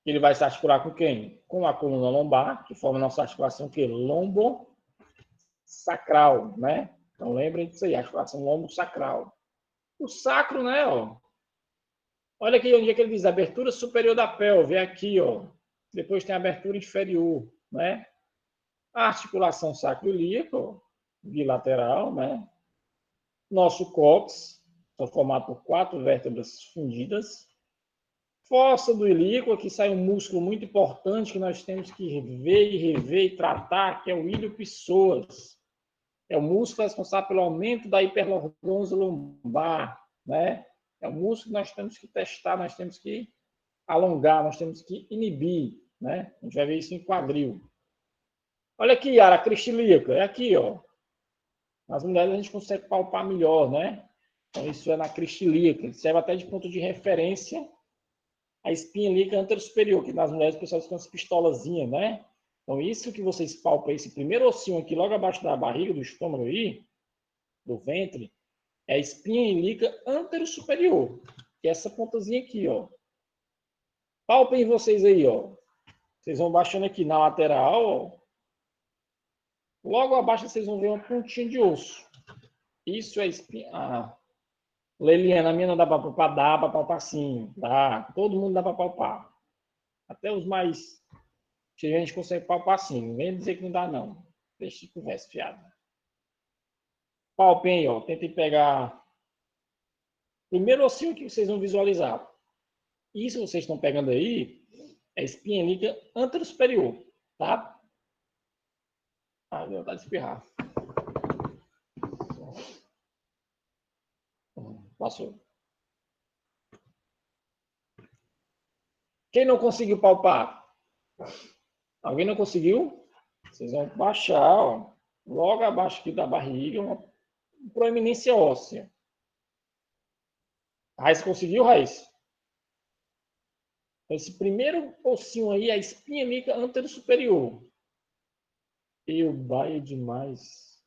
[SPEAKER 1] que ele vai se articular com quem? Com a coluna lombar, que forma a nossa articulação que lombo-sacral, né? Então lembrem disso aí, articulação lombo-sacral. O sacro, né? Ó. Olha aqui onde é que ele diz, abertura superior da pelve, é aqui, ó. Depois tem a abertura inferior, né? A articulação sacroiliaca, bilateral, né? Nosso cóccix, formado por 4 vértebras fundidas. Fossa do ilíaco, aqui sai um músculo muito importante que nós temos que ver e rever e tratar, que é o ilho psoas. É o músculo responsável pelo aumento da hiperlordose lombar, né? É o músculo que nós temos que testar, nós temos que alongar, nós temos que inibir, né? A gente vai ver isso em quadril. Olha aqui, Yara, a crista ilíaca, é aqui, ó. Nas mulheres a gente consegue palpar melhor, né? Então isso é na crista ilíaca, que serve até de ponto de referência a espinha ilíaca anterosuperior, que nas mulheres o pessoal tem umas pistolazinhas, né? Então isso que vocês palpam, esse primeiro ossinho aqui, logo abaixo da barriga, do estômago aí, do ventre, é a espinha ilíaca anterosuperior, que é essa pontazinha aqui, ó. Palpem vocês aí, ó. Vocês vão baixando aqui na lateral, ó. Logo abaixo vocês vão ver uma pontinha de osso. Isso é espinha. Ah, Leliana, a minha não dá para palpar, dá para palpar sim. Dá. Todo mundo dá para palpar. Até os mais. A gente consegue palpar sim. Não vem dizer que não dá, não. Deixa de conversa, fiado. Palpem aí, ó. Tentem pegar. Primeiro ossinho que vocês vão visualizar. Isso vocês estão pegando aí é espinha ilíaca anterosuperior, tá? Ah, deu vontade de espirrar. Passou. Quem não conseguiu palpar? Alguém não conseguiu? Vocês vão baixar, ó, logo abaixo aqui da barriga, uma proeminência óssea. Raiz conseguiu, Raiz? Esse primeiro ossinho aí é a espinha ilíaca anterosuperior. Eu baio demais.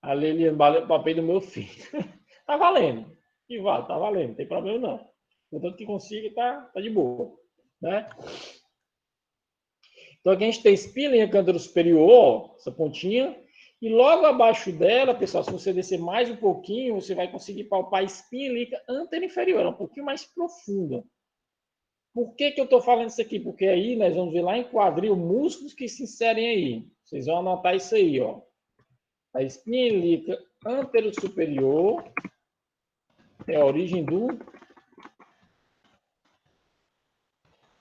[SPEAKER 1] A Leliane, o papel do meu filho. Tá valendo. Que vale, tá valendo. Não tem problema não. Contanto que consiga, tá de boa. Né? Então aqui a gente tem espinha ilíaca anterosuperior, ó, essa pontinha. E logo abaixo dela, pessoal, se você descer mais um pouquinho, você vai conseguir palpar a espinha ilíaca anterior-inferior, ela é um pouquinho mais profunda. Por que eu estou falando isso aqui? Porque aí nós vamos ver lá em quadril músculos que se inserem aí. Vocês vão anotar isso aí, ó. A espinha ilíaca anterior-superior é a origem do...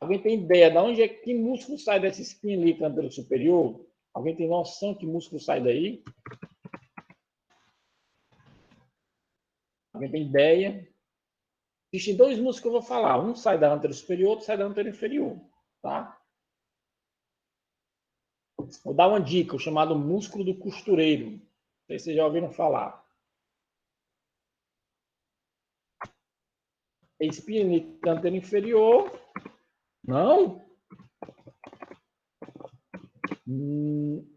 [SPEAKER 1] Alguém tem ideia de onde é que músculo sai dessa espinha ilíaca anterior-superior? Alguém tem noção que músculo sai daí? Alguém tem ideia? Existem 2 músculos que eu vou falar. Um sai da anterior-superior, outro sai da anterior-inferior. Tá? Vou dar uma dica, o chamado músculo do costureiro. Não sei se vocês já ouviram falar. Espinha ilíaca anterior-inferior. Não?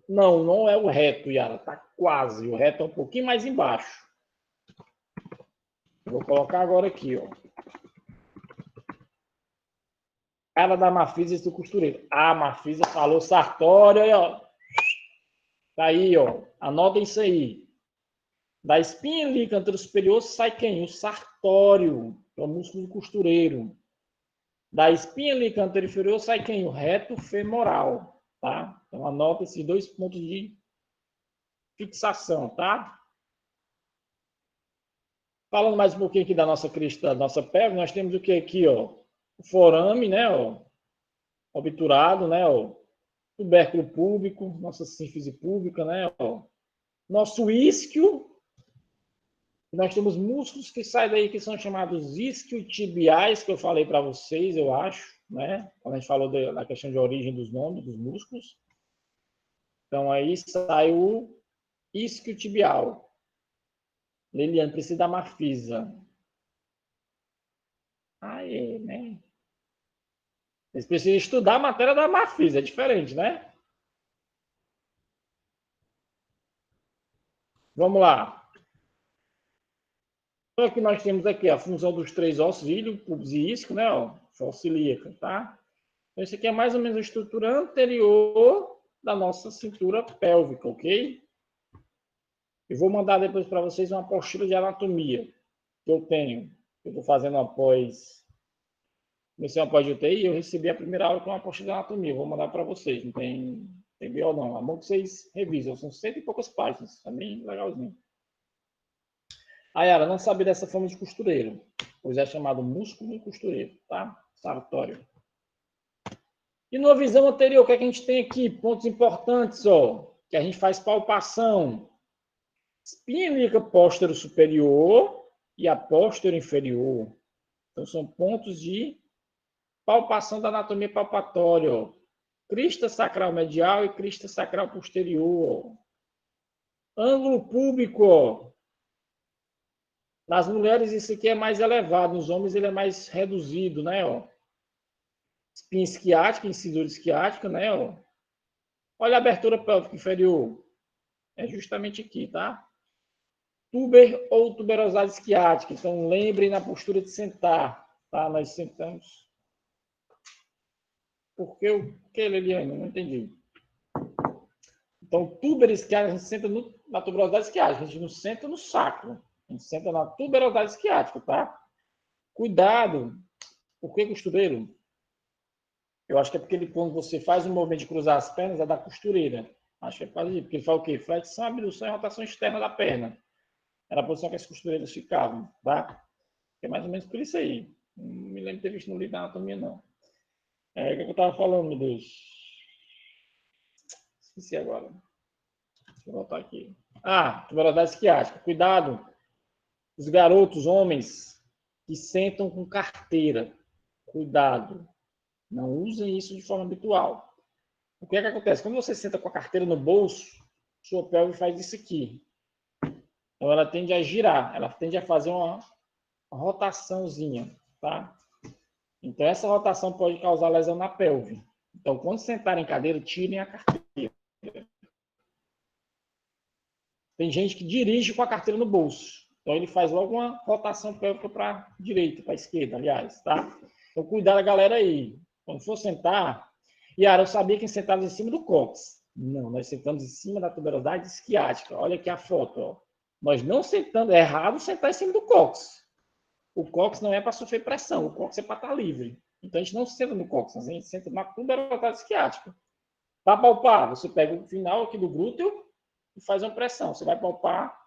[SPEAKER 1] Não, não é o reto, Yara. Tá quase. O reto é um pouquinho mais embaixo. Vou colocar agora aqui, ó. Cara da Mafisa do costureiro. Ah, Mafisa falou Sartório, aí, ó. Tá aí, ó. Anotem isso aí. Da espinha ilíaca anterior-superior sai quem? O sartório, que é o músculo do costureiro. Da espinha ilíaca anterior-inferior sai quem? O reto femoral, tá? Então anota esses 2 pontos de fixação, tá? Falando mais um pouquinho aqui da nossa crista, da nossa pelve, nós temos o que aqui, ó? O forame, né, ó? Obturado, né, ó? Tubérculo púbico, nossa sínfise púbica, né, ó? Nosso isquio. Nós temos músculos que saem daí que são chamados isquiotibiais, que eu falei para vocês, eu acho, né? Quando a gente falou da questão de origem dos nomes dos músculos. Então aí sai o isquiotibial. Liliane, precisa da Marfisa. Aí, né? Vocês precisam estudar a matéria da Marfisa, é diferente, né? Vamos lá. Então, aqui nós temos aqui a função dos três ossos, ilho, pubis e isco, né? Ó, fossa ilíaca, tá? Então, isso aqui é mais ou menos a estrutura anterior da nossa cintura pélvica, ok? Eu vou mandar depois para vocês uma apostila de anatomia que eu tenho. Eu estou fazendo após. Comecei após de UTI, eu recebi a primeira aula com uma apostila de anatomia. Eu vou mandar para vocês, não tem BO não. É bom que vocês revisam, são 100 e poucas páginas, é bem legalzinho. A Yara não sabia dessa forma de costureiro, pois é chamado músculo costureiro, tá? Sartório. E na visão anterior, o que, é que a gente tem aqui? Pontos importantes, ó, que a gente faz palpação. Espinha ilíaca póstero superior e a póstero inferior. Então, são pontos de palpação da anatomia palpatória. Ó. Crista sacral medial e crista sacral posterior. Ó. Ângulo púbico. Ó. Nas mulheres, isso aqui é mais elevado. Nos homens, ele é mais reduzido, né? Ó. Espinha isquiática, incisura isquiática, né? Ó. Olha a abertura pélvica inferior. É justamente aqui, tá? Tuber ou tuberosade isquiática. Então, lembrem na postura de sentar. Tá? Nós sentamos. Por que, Leliane? Não entendi. Então, tuber isquiática, a gente senta na tuberosade isquiática. A gente não senta no sacro. A gente senta na tuberosade isquiática, tá? Cuidado. Por que costureiro? Eu acho que é porque ele, quando você faz o movimento de cruzar as pernas, é da costureira. Acho que é quase isso. Porque ele fala o quê? Flexão, abdução e rotação externa da perna. Era a posição que as costureiras ficavam, tá? É mais ou menos por isso aí. Não me lembro de ter visto no livro da anatomia, não. O que eu estava falando, meu Deus? Esqueci agora. Deixa eu voltar aqui. Tuberosidade esquiática. Cuidado, os garotos, homens, que sentam com carteira. Cuidado. Não usem isso de forma habitual. O que é que acontece? Quando você senta com a carteira no bolso, sua pelve faz isso aqui. Então, ela tende a girar. Ela tende a fazer uma rotaçãozinha, tá? Então, essa rotação pode causar lesão na pelve. Então, quando sentarem em cadeira, tirem a carteira. Tem gente que dirige com a carteira no bolso. Então, ele faz logo uma rotação pélvica para a direita, para a esquerda, aliás, tá? Então, cuidado, galera, aí. Quando for sentar... Yara, eu sabia que sentava em cima do cóccix. Não, nós sentamos em cima da tuberosidade isquiática. Olha aqui a foto, ó. Nós não sentamos... É errado sentar em cima do cóccix. O cóccix não é para sofrer pressão. O cóccix é para estar livre. Então, a gente não senta no cóccix. A gente senta na tuberosidade isquiática. Para palpar, você pega o final aqui do glúteo e faz uma pressão. Você vai palpar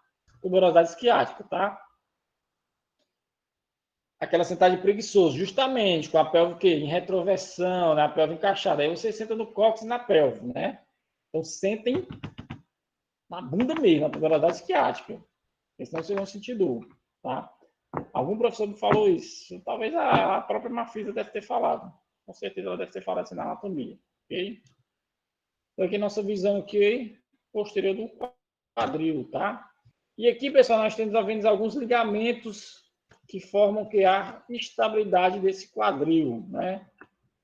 [SPEAKER 1] tuberosidade isquiática, tá? Aquela sentagem preguiçosa, justamente com a pelve que em retroversão, né? A pelve encaixada. Aí você senta no cóccix e na pelve, né? Então sentem na bunda mesmo, na tuberosidade isquiática. Porque senão vocês vão sentir dor, tá? Algum professor me falou isso. Talvez a própria Mafisa deve ter falado. Com certeza ela deve ter falado assim na anatomia, ok? Então aqui nossa visão aqui posterior do quadril, tá? E aqui, pessoal, nós temos alguns ligamentos que formam que a estabilidade desse quadril, né?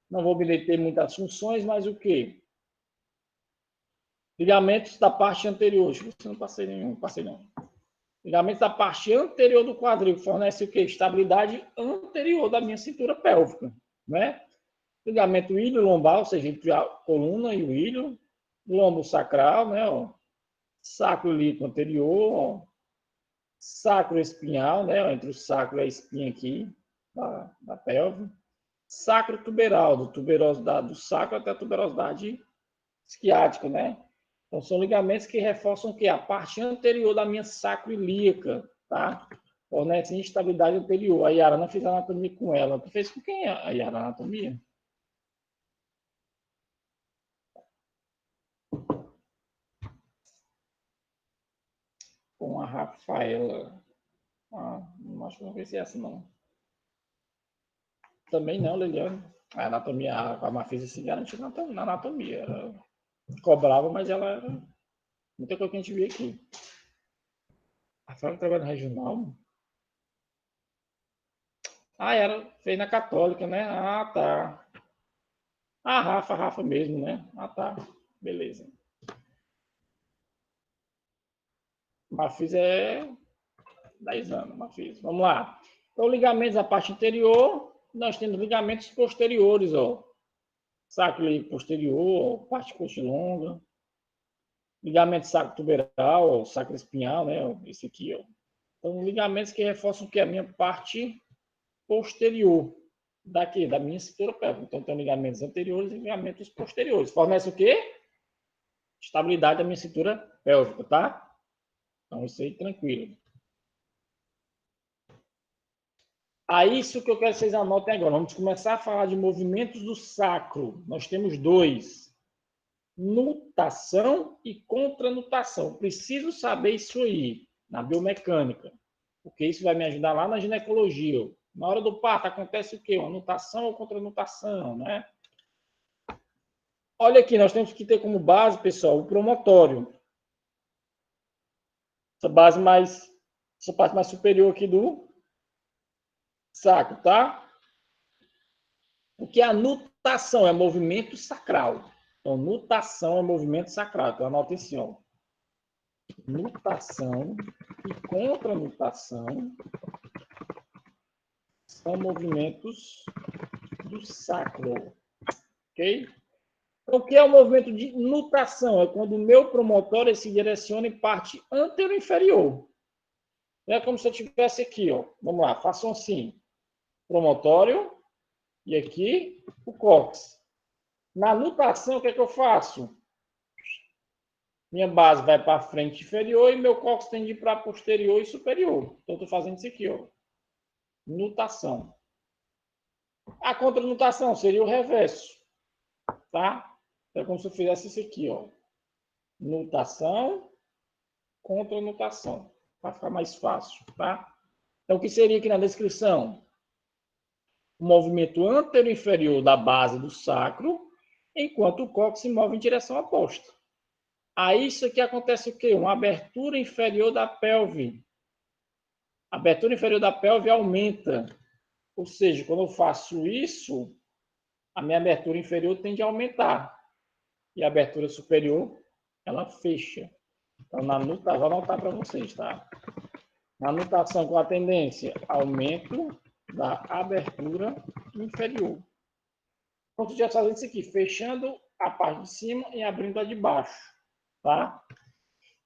[SPEAKER 1] Não vou me deter muitas funções, mas o quê? Ligamentos da parte anterior. Deixa eu ver se não passei nenhum, passei não. Ligamentos da parte anterior do quadril fornece o quê? Estabilidade anterior da minha cintura pélvica, né? Ligamento ilho lombar, ou seja, entre a coluna e o ilho, lombo sacral, né? Ó. Sacro ilíaco anterior, ó. Sacro espinhal, né? Entre o sacro e a espinha aqui da pelve. Sacro tuberal, do sacro até a tuberosidade isquiática, né? Então, são ligamentos que reforçam o quê? A parte anterior da minha sacroilíaca, tá? Fornecem instabilidade anterior. A Yara não fez anatomia com ela. Tu fez com quem a Yara anatomia? Com a Rafaela. Não acho que não conheci essa, não. Também não, Liliane. A anatomia, a Mafisa se garantiu na anatomia. Ela cobrava, mas ela era muita coisa que a gente via aqui. A Rafaela trabalha no regional? Ela fez na Católica, né? Tá. Rafa mesmo, né? Tá. Beleza. Mafis é 10 anos, Mafis. Vamos lá. Então, ligamentos da parte interior, nós temos ligamentos posteriores, ó. Sacro posterior, parte coxilonga. Ligamento sacro-tuberal, ó, sacro-espinhal, né? Ó, esse aqui, ó. Então, ligamentos que reforçam o que? A minha parte posterior daqui, da minha cintura pélvica. Então, tem ligamentos anteriores e ligamentos posteriores. Fornece o quê? Estabilidade da minha cintura pélvica, tá? Então, isso aí, tranquilo. Aí, isso que eu quero que vocês anotem agora. Vamos começar a falar de movimentos do sacro. Nós temos dois. Nutação e contranutação. Preciso saber isso aí, na biomecânica. Porque isso vai me ajudar lá na ginecologia. Na hora do parto, acontece o quê? Uma nutação ou contranutação, né? Olha aqui, nós temos que ter como base, pessoal, o promontório. Essa parte mais superior aqui do sacro, tá? Porque a nutação é movimento sacral. Então, nutação é movimento sacral. Então, anota assim, ó. Nutação e contranutação são movimentos do sacro. Ok? Então, o que é o movimento de nutação? É quando o meu promontório se direciona em parte anterior-inferior. É como se eu estivesse aqui, ó. Vamos lá, façam assim. Promontório e aqui o cóccix. Na nutação, o que é que eu faço? Minha base vai para a frente inferior e meu cóccix tende para posterior e superior. Então, estou fazendo isso aqui, ó. Nutação. A contranutação seria o reverso, tá? É como se eu fizesse isso aqui, ó. Nutação, contranutação, para ficar mais fácil, tá? Então, o que seria aqui na descrição? O movimento anterior-inferior da base do sacro, enquanto o cóccix se move em direção oposta. Aí, isso aqui acontece o quê? Uma abertura inferior da pelve. A abertura inferior da pelve aumenta. Ou seja, quando eu faço isso, a minha abertura inferior tende a aumentar. E a abertura superior, ela fecha. Então, na nutação, vou anotar para vocês, tá? Na nutação com a tendência, aumento da abertura inferior. Então, tu já está fazendo isso aqui, fechando a parte de cima e abrindo a de baixo, tá?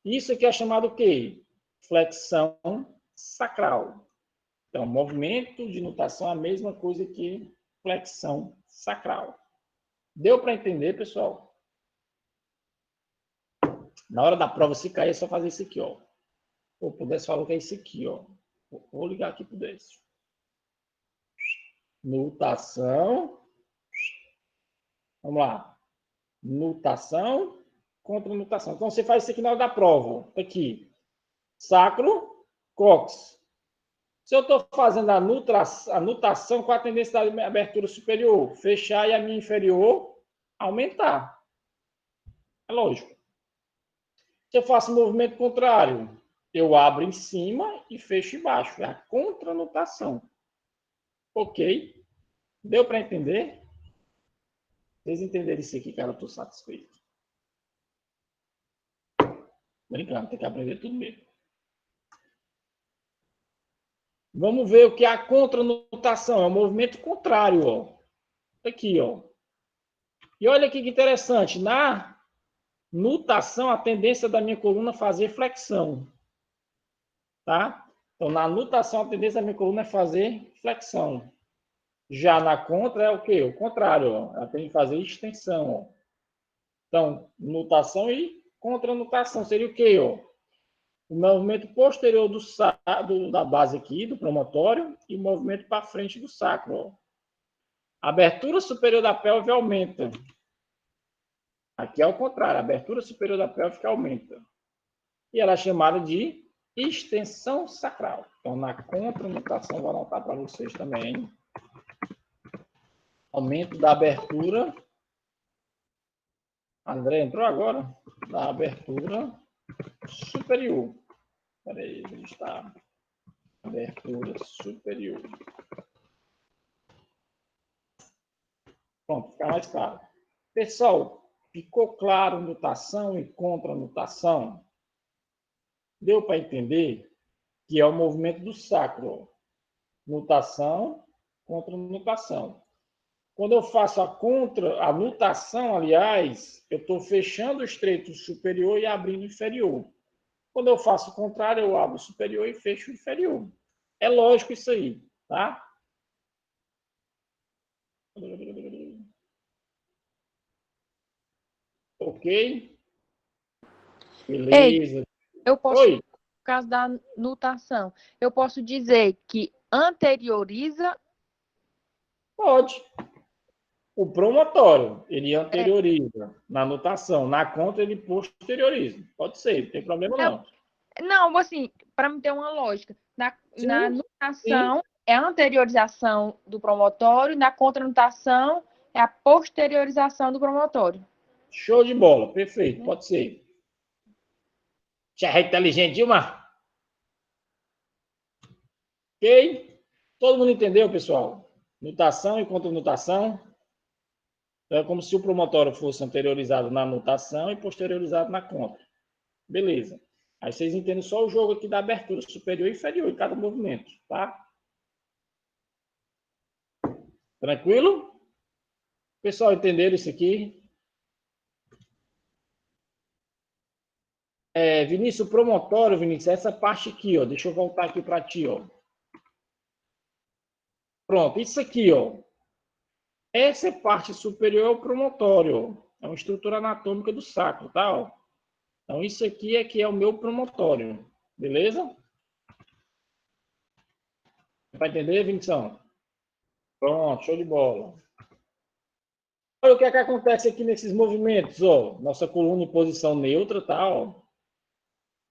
[SPEAKER 1] Isso aqui é chamado o quê? Flexão sacral. Então, movimento de nutação é a mesma coisa que flexão sacral. Deu para entender, pessoal? Na hora da prova, se cair, é só fazer isso aqui, ó. Ou pudesse falar que é isso aqui, ó. Vou ligar aqui para o Décio. Nutação. Vamos lá. Nutação contra nutação. Então, você faz isso aqui na hora da prova. Aqui. Sacro, cóccix. Se eu estou fazendo a nutação, qual a tendência da minha abertura superior? Fechar e a minha inferior aumentar. É lógico. Se eu faço o movimento contrário, eu abro em cima e fecho embaixo. É a contranutação. Ok? Deu para entender? Vocês entenderem isso aqui, cara, eu estou satisfeito. Brincando, tem que aprender tudo mesmo. Vamos ver o que é a contranutação. É o movimento contrário, ó. Aqui, ó. E olha aqui que interessante. Na nutação, a tendência da minha coluna é fazer flexão. Tá? Então, na nutação, a tendência da minha coluna é fazer flexão. Já na contra é o quê? O contrário, ó. Ela tem que fazer extensão, ó. Então, nutação e contranutação seria o quê, ó? O movimento posterior da base aqui, do promontório, e o movimento para frente do sacro, ó. A abertura superior da pelve aumenta. Aqui é o contrário, a abertura superior da pelve aumenta. E ela é chamada de extensão sacral. Então, na contranutação, vou anotar para vocês também. Aumento da abertura. André entrou agora? Da abertura superior. Espera aí, onde está? Abertura superior. Pronto, fica mais claro. Pessoal, ficou claro nutação e contranutação? Deu para entender que é o movimento do sacro, ó. Nutação contra nutação. Quando eu faço a nutação, aliás, eu estou fechando o estreito superior e abrindo o inferior. Quando eu faço o contrário, eu abro o superior e fecho o inferior. É lógico isso aí, tá? Ok?
[SPEAKER 3] Ei,
[SPEAKER 1] Beleza.
[SPEAKER 3] eu posso,
[SPEAKER 1] Oi?
[SPEAKER 3] no caso da nutação, eu posso dizer que anterioriza.
[SPEAKER 1] Pode. O promotório, ele anterioriza na nutação. Na contra, ele posterioriza. Pode ser, não tem problema não.
[SPEAKER 3] Não, assim, para me ter uma lógica, na
[SPEAKER 1] Sim, sim.
[SPEAKER 3] nutação é a anteriorização do promotório, na contranutação é a posteriorização do promotório.
[SPEAKER 1] Show de bola. Perfeito, pode ser. Já é inteligente, Dilma? Ok? Todo mundo entendeu, pessoal? Nutação e contranutação. Então, é como se o promotório fosse anteriorizado na nutação e posteriorizado na contra. Beleza. Aí vocês entendem só o jogo aqui da abertura superior e inferior em cada movimento, tá? Tranquilo? Pessoal, entenderam isso aqui? Vinícius, o promotório, Vinícius, essa parte aqui, ó. Deixa eu voltar aqui para ti, ó. Pronto, isso aqui, ó. Essa parte superior é o promotório, ó. É uma estrutura anatômica do sacro, tá? Ó. Então, isso aqui é que é o meu promotório. Beleza? Vai entender, Vinícius? Pronto, show de bola. Olha o que é que acontece aqui nesses movimentos, ó. Nossa coluna em posição neutra, tá? Ó.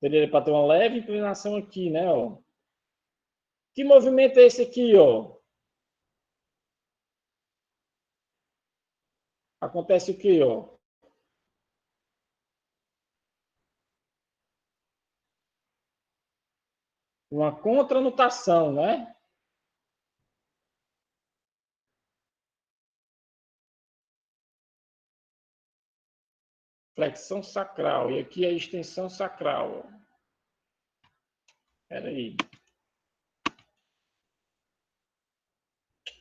[SPEAKER 1] Seria para ter uma leve inclinação aqui, né? Ó. Que movimento é esse aqui, ó? Acontece o quê, ó? Uma contranutação, né? Flexão sacral. E aqui é a extensão sacral. Espera aí.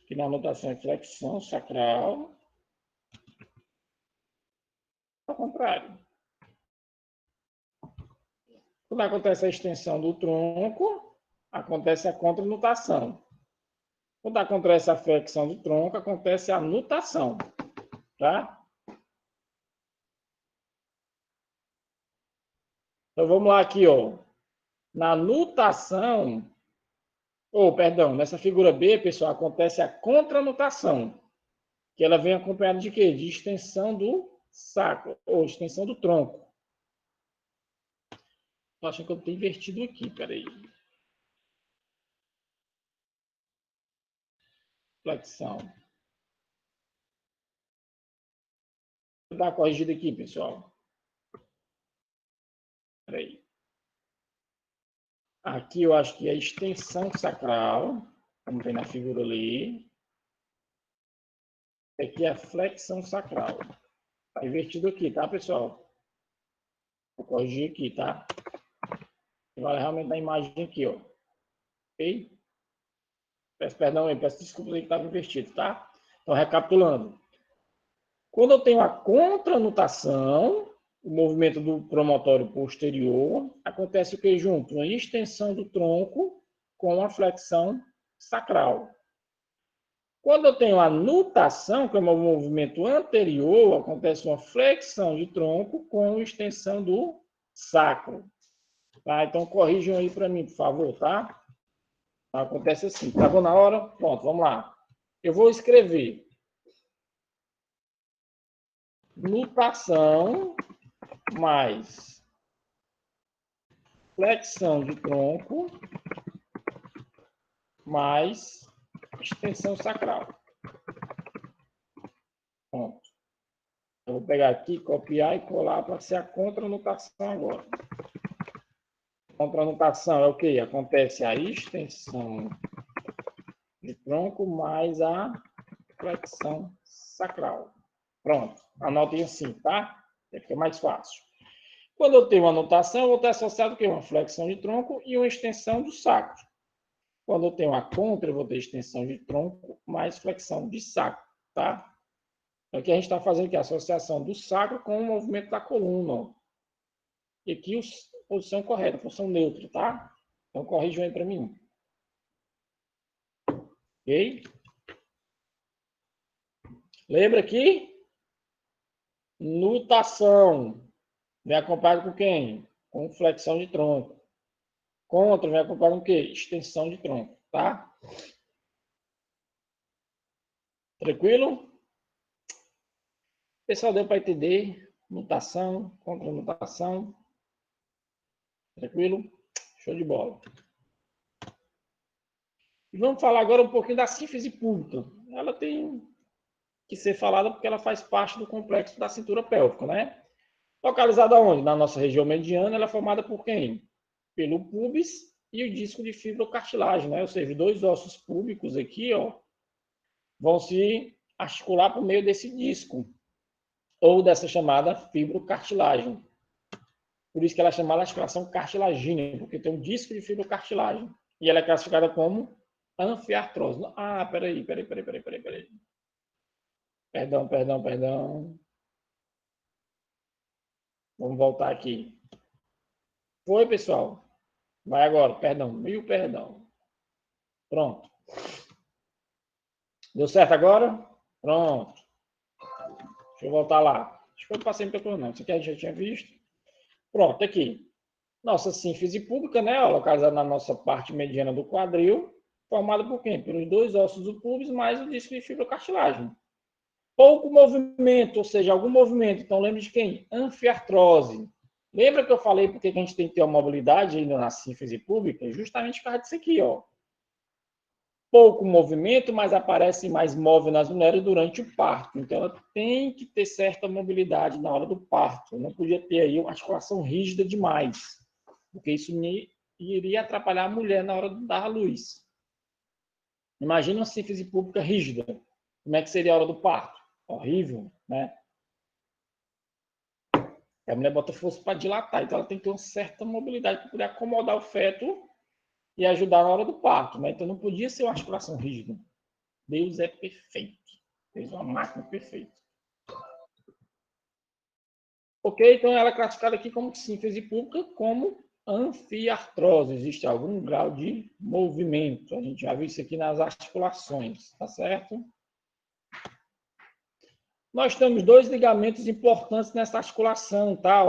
[SPEAKER 1] Aqui na anotação é flexão sacral. Ao contrário. Quando acontece a extensão do tronco, acontece a contranutação. Quando acontece a flexão do tronco, acontece a nutação. Tá? Então vamos lá aqui, ó. Na nutação, perdão, nessa figura B, pessoal, acontece a contranutação, que ela vem acompanhada de quê? De extensão do sacro, ou extensão do tronco. Estou achando que eu estou invertido aqui, peraí. Flexão. Vou dar uma corrigida aqui, pessoal. Peraí. Aqui eu acho que é extensão sacral, como tem na figura ali. Aqui é a flexão sacral. Está invertido aqui, tá, pessoal? Vou corrigir aqui, tá? Vale realmente na imagem aqui, ó. Ok? Peço perdão aí, peço desculpas aí que estava invertido, tá? Então, recapitulando. Quando eu tenho a contranutação, o movimento do promotório posterior, acontece o que junto? Uma extensão do tronco com a flexão sacral. Quando eu tenho a nutação, que é o movimento anterior, acontece uma flexão de tronco com extensão do sacro. Tá? Então, corrijam aí para mim, por favor, tá? Acontece assim. Tá bom na hora? Pronto, vamos lá. Eu vou escrever nutação mais flexão de tronco mais extensão sacral. Pronto. Eu vou pegar aqui, copiar e colar para ser a contranutação agora. Contranutação é o quê? Acontece a extensão de tronco mais a flexão sacral. Pronto. Anotem assim, tá? Fica mais fácil. Quando eu tenho uma notação, eu vou ter associado o quê? Uma flexão de tronco e uma extensão do sacro. Quando eu tenho uma contra, eu vou ter extensão de tronco mais flexão de sacro, tá? Então, aqui a gente está fazendo aqui a associação do sacro com o movimento da coluna. Ó. E aqui a posição correta, posição neutra, tá? Então, corrijam aí para mim. Ok? Lembra aqui? Nutação. Vem acompanhado com quem? Com flexão de tronco. Contra vem acompanhado com o quê? Extensão de tronco, tá? Tranquilo? Pessoal, deu para entender? Nutação, contra-nutação. Tranquilo? Show de bola. E vamos falar agora um pouquinho da síntese pública. Ela tem que ser falada porque ela faz parte do complexo da cintura pélvica, né? Localizada onde? Na nossa região mediana, ela é formada por quem? Pelo pubis e o disco de fibrocartilagem, né? Ou seja, dois ossos púbicos aqui, ó, vão se articular por meio desse disco, ou dessa chamada fibrocartilagem. Por isso que ela é chamada articulação cartilagínea, porque tem um disco de fibrocartilagem. E ela é classificada como anfiartrose. Ah, peraí. Perdão. Vamos voltar aqui. Foi, pessoal? Vai agora. Perdão. Mil perdão. Pronto. Deu certo agora? Pronto. Deixa eu voltar lá. Acho que eu passei muita coisa não. Isso aqui a gente já tinha visto. Pronto, aqui. Nossa sínfise púbica, né? Localizada na nossa parte mediana do quadril. Formada por quem? Pelos dois ossos do pubis mais o disco de fibrocartilagem. Pouco movimento, ou seja, algum movimento. Então, lembre de quem? Anfiartrose. Lembra que eu falei porque a gente tem que ter uma mobilidade ainda na sínfise pública? Justamente por causa disso aqui, ó. Pouco movimento, mas aparece mais móvel nas mulheres durante o parto. Então, ela tem que ter certa mobilidade na hora do parto. Não podia ter aí uma articulação rígida demais, porque isso iria atrapalhar a mulher na hora de dar à luz. Imagina uma sínfise pública rígida. Como é que seria a hora do parto? Horrível, né? A mulher bota força para dilatar, então ela tem que ter uma certa mobilidade para poder acomodar o feto e ajudar na hora do parto, né? Então não podia ser uma articulação rígida. Deus é perfeito. Fez uma máquina perfeita. Ok? Então ela é classificada aqui como sínfise pública, como anfiartrose. Existe algum grau de movimento. A gente já viu isso aqui nas articulações, tá certo? Nós temos dois ligamentos importantes nessa articulação, tá?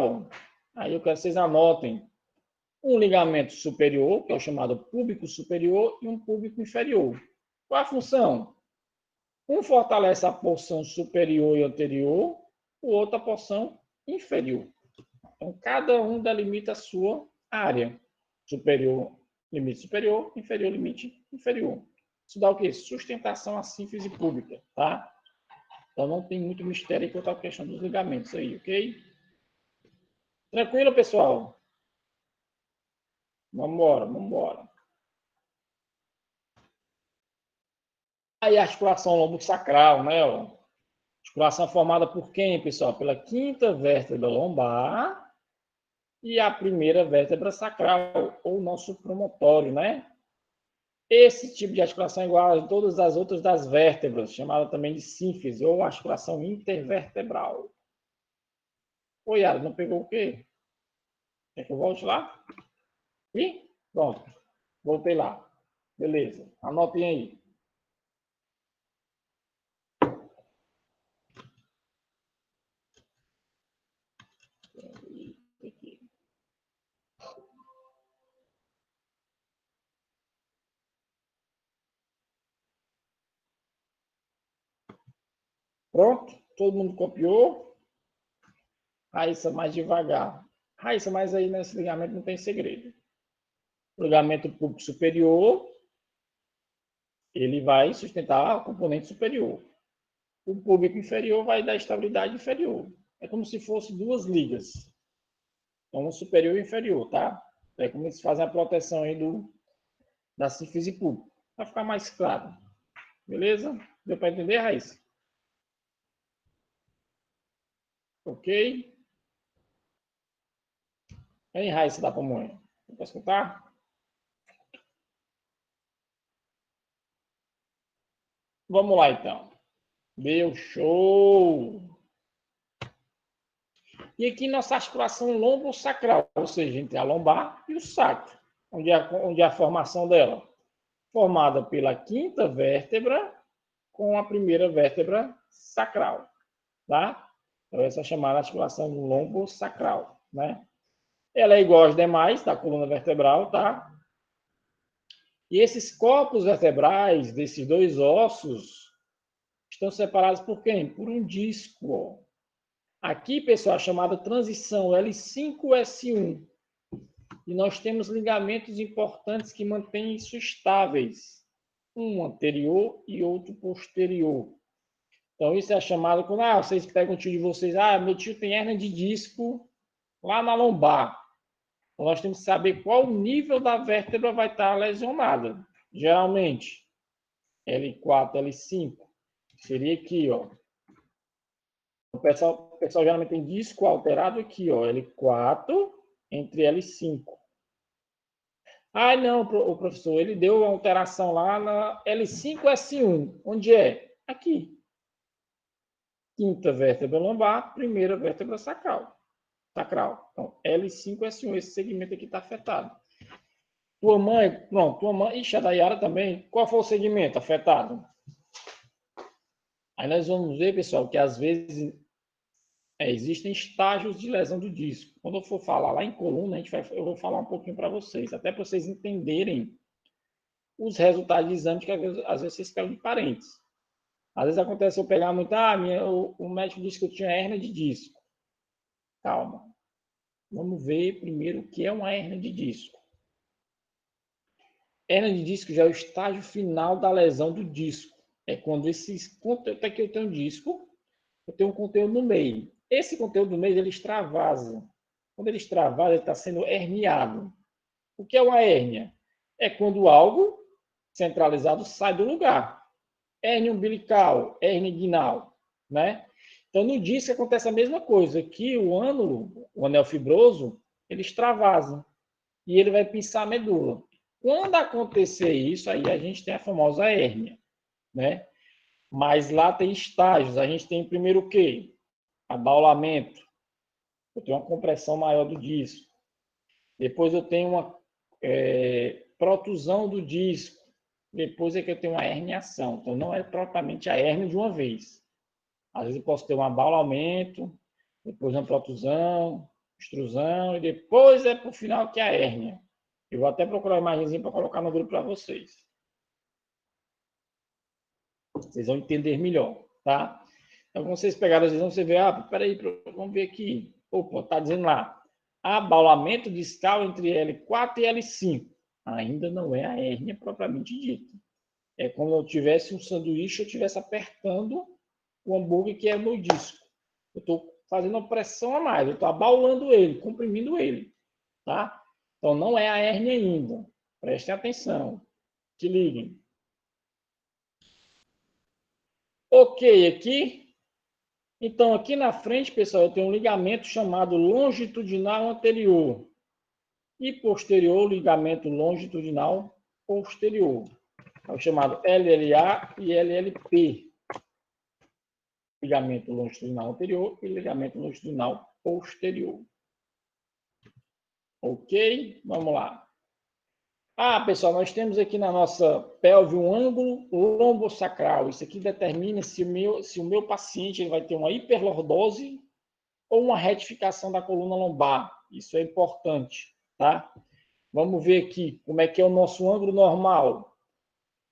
[SPEAKER 1] Aí eu quero que vocês anotem. Um ligamento superior, que é o chamado púbico superior, e um púbico inferior. Qual a função? Um fortalece a porção superior e anterior, o outro a porção inferior. Então, cada um delimita a sua área. Superior, limite superior, inferior, limite inferior. Isso dá o quê? Sustentação à sínfise pública, tá? Então, não tem muito mistério quanto à questão dos ligamentos aí, ok? Tranquilo, pessoal? Vamos embora. Aí a articulação lombo-sacral, né? Ó. Articulação formada por quem, pessoal? Pela quinta vértebra lombar e a primeira vértebra sacral, ou nosso promontório, né? Esse tipo de articulação é igual a todas as outras das vértebras, chamada também de sínfise, ou articulação intervertebral. Oi, Yara, não pegou o quê? Quer que eu volte lá? E pronto. Voltei lá. Beleza. Anotem aí. Pronto? Todo mundo copiou? Raíssa, mais devagar. Raíssa, mas aí nesse ligamento não tem segredo. O ligamento púbico superior, ele vai sustentar o componente superior. O púbico inferior vai dar estabilidade inferior. É como se fosse duas ligas. Então, superior e inferior, tá? É como se faz a proteção aí da sínfise pública. Para ficar mais claro. Beleza? Deu para entender, Raíssa? Ok? Aí, Raíssa da Pamonha. Quer escutar? Vamos lá, então. Deu show! E aqui nossa articulação lombo-sacral, ou seja, entre a lombar e o sacro, onde é a formação dela? Formada pela quinta vértebra com a primeira vértebra sacral, tá? Então, essa é chamada articulação lombo-sacral, né? Ela é igual às demais da coluna vertebral, tá? E esses corpos vertebrais desses dois ossos estão separados por quem? Por um disco, ó. Aqui, pessoal, é chamada transição L5-S1. E nós temos ligamentos importantes que mantêm isso estáveis. Um anterior e outro posterior. Então, isso é chamado quando vocês pegam o tio de vocês. Meu tio tem hérnia de disco lá na lombar. Então, nós temos que saber qual nível da vértebra vai estar lesionada. Geralmente, L4, L5. Seria aqui, ó. O pessoal geralmente tem disco alterado aqui, ó. L4 entre L5. Não, o professor, ele deu uma alteração lá na L5-S1. Onde é? Aqui. Quinta vértebra lombar, primeira vértebra sacral. Então, L5-S1, esse segmento aqui está afetado. Tua mãe, ixi, a Dayara também. Qual foi o segmento afetado? Aí nós vamos ver, pessoal, que às vezes existem estágios de lesão do disco. Quando eu for falar lá em coluna, eu vou falar um pouquinho para vocês, até para vocês entenderem os resultados de exame que às vezes vocês pegam de parentes. Às vezes acontece eu pegar muito, o médico disse que eu tinha hérnia de disco. Calma. Vamos ver primeiro o que é uma hérnia de disco. Hérnia de disco já é o estágio final da lesão do disco. É quando até que eu tenho um disco, eu tenho um conteúdo no meio. Esse conteúdo no meio, ele extravasa. Quando ele extravasa, ele está sendo herniado. O que é uma hérnia? É quando algo centralizado sai do lugar. Hérnia umbilical, hérnia inguinal, né? Então, no disco acontece a mesma coisa. Aqui, o ânulo, o anel fibroso, ele extravasa e ele vai pinçar a medula. Quando acontecer isso, aí a gente tem a famosa hérnia, né? Mas lá tem estágios. A gente tem primeiro o quê? Abaulamento. Eu tenho uma compressão maior do disco. Depois eu tenho uma protusão do disco. Depois é que eu tenho uma herniação. Então, não é propriamente a hérnia de uma vez. Às vezes eu posso ter um abaulamento, depois uma protusão, extrusão, e depois é para o final que é a hérnia. Eu vou até procurar uma imagenzinha para colocar no grupo para vocês. Vocês vão entender melhor, tá? Então, quando vocês pegarem a visão, você vê, peraí, vamos ver aqui. Opa, está dizendo lá, abaulamento discal entre L4 e L5. Ainda não é a hérnia propriamente dita. É como eu tivesse um sanduíche, eu estivesse apertando o hambúrguer que é o meu disco. Eu estou fazendo uma pressão a mais, eu estou abaulando ele, comprimindo ele, tá? Então, não é a hérnia ainda. Prestem atenção. Se liguem. Ok, aqui. Então, aqui na frente, pessoal, eu tenho um ligamento chamado longitudinal anterior e posterior, ligamento longitudinal posterior. É o chamado LLA e LLP. Ligamento longitudinal anterior e ligamento longitudinal posterior. Ok? Vamos lá. Pessoal, nós temos aqui na nossa pelve um ângulo lombosacral. Isso aqui determina se o meu paciente ele vai ter uma hiperlordose ou uma retificação da coluna lombar. Isso é importante, tá? Vamos ver aqui como é que é o nosso ângulo normal.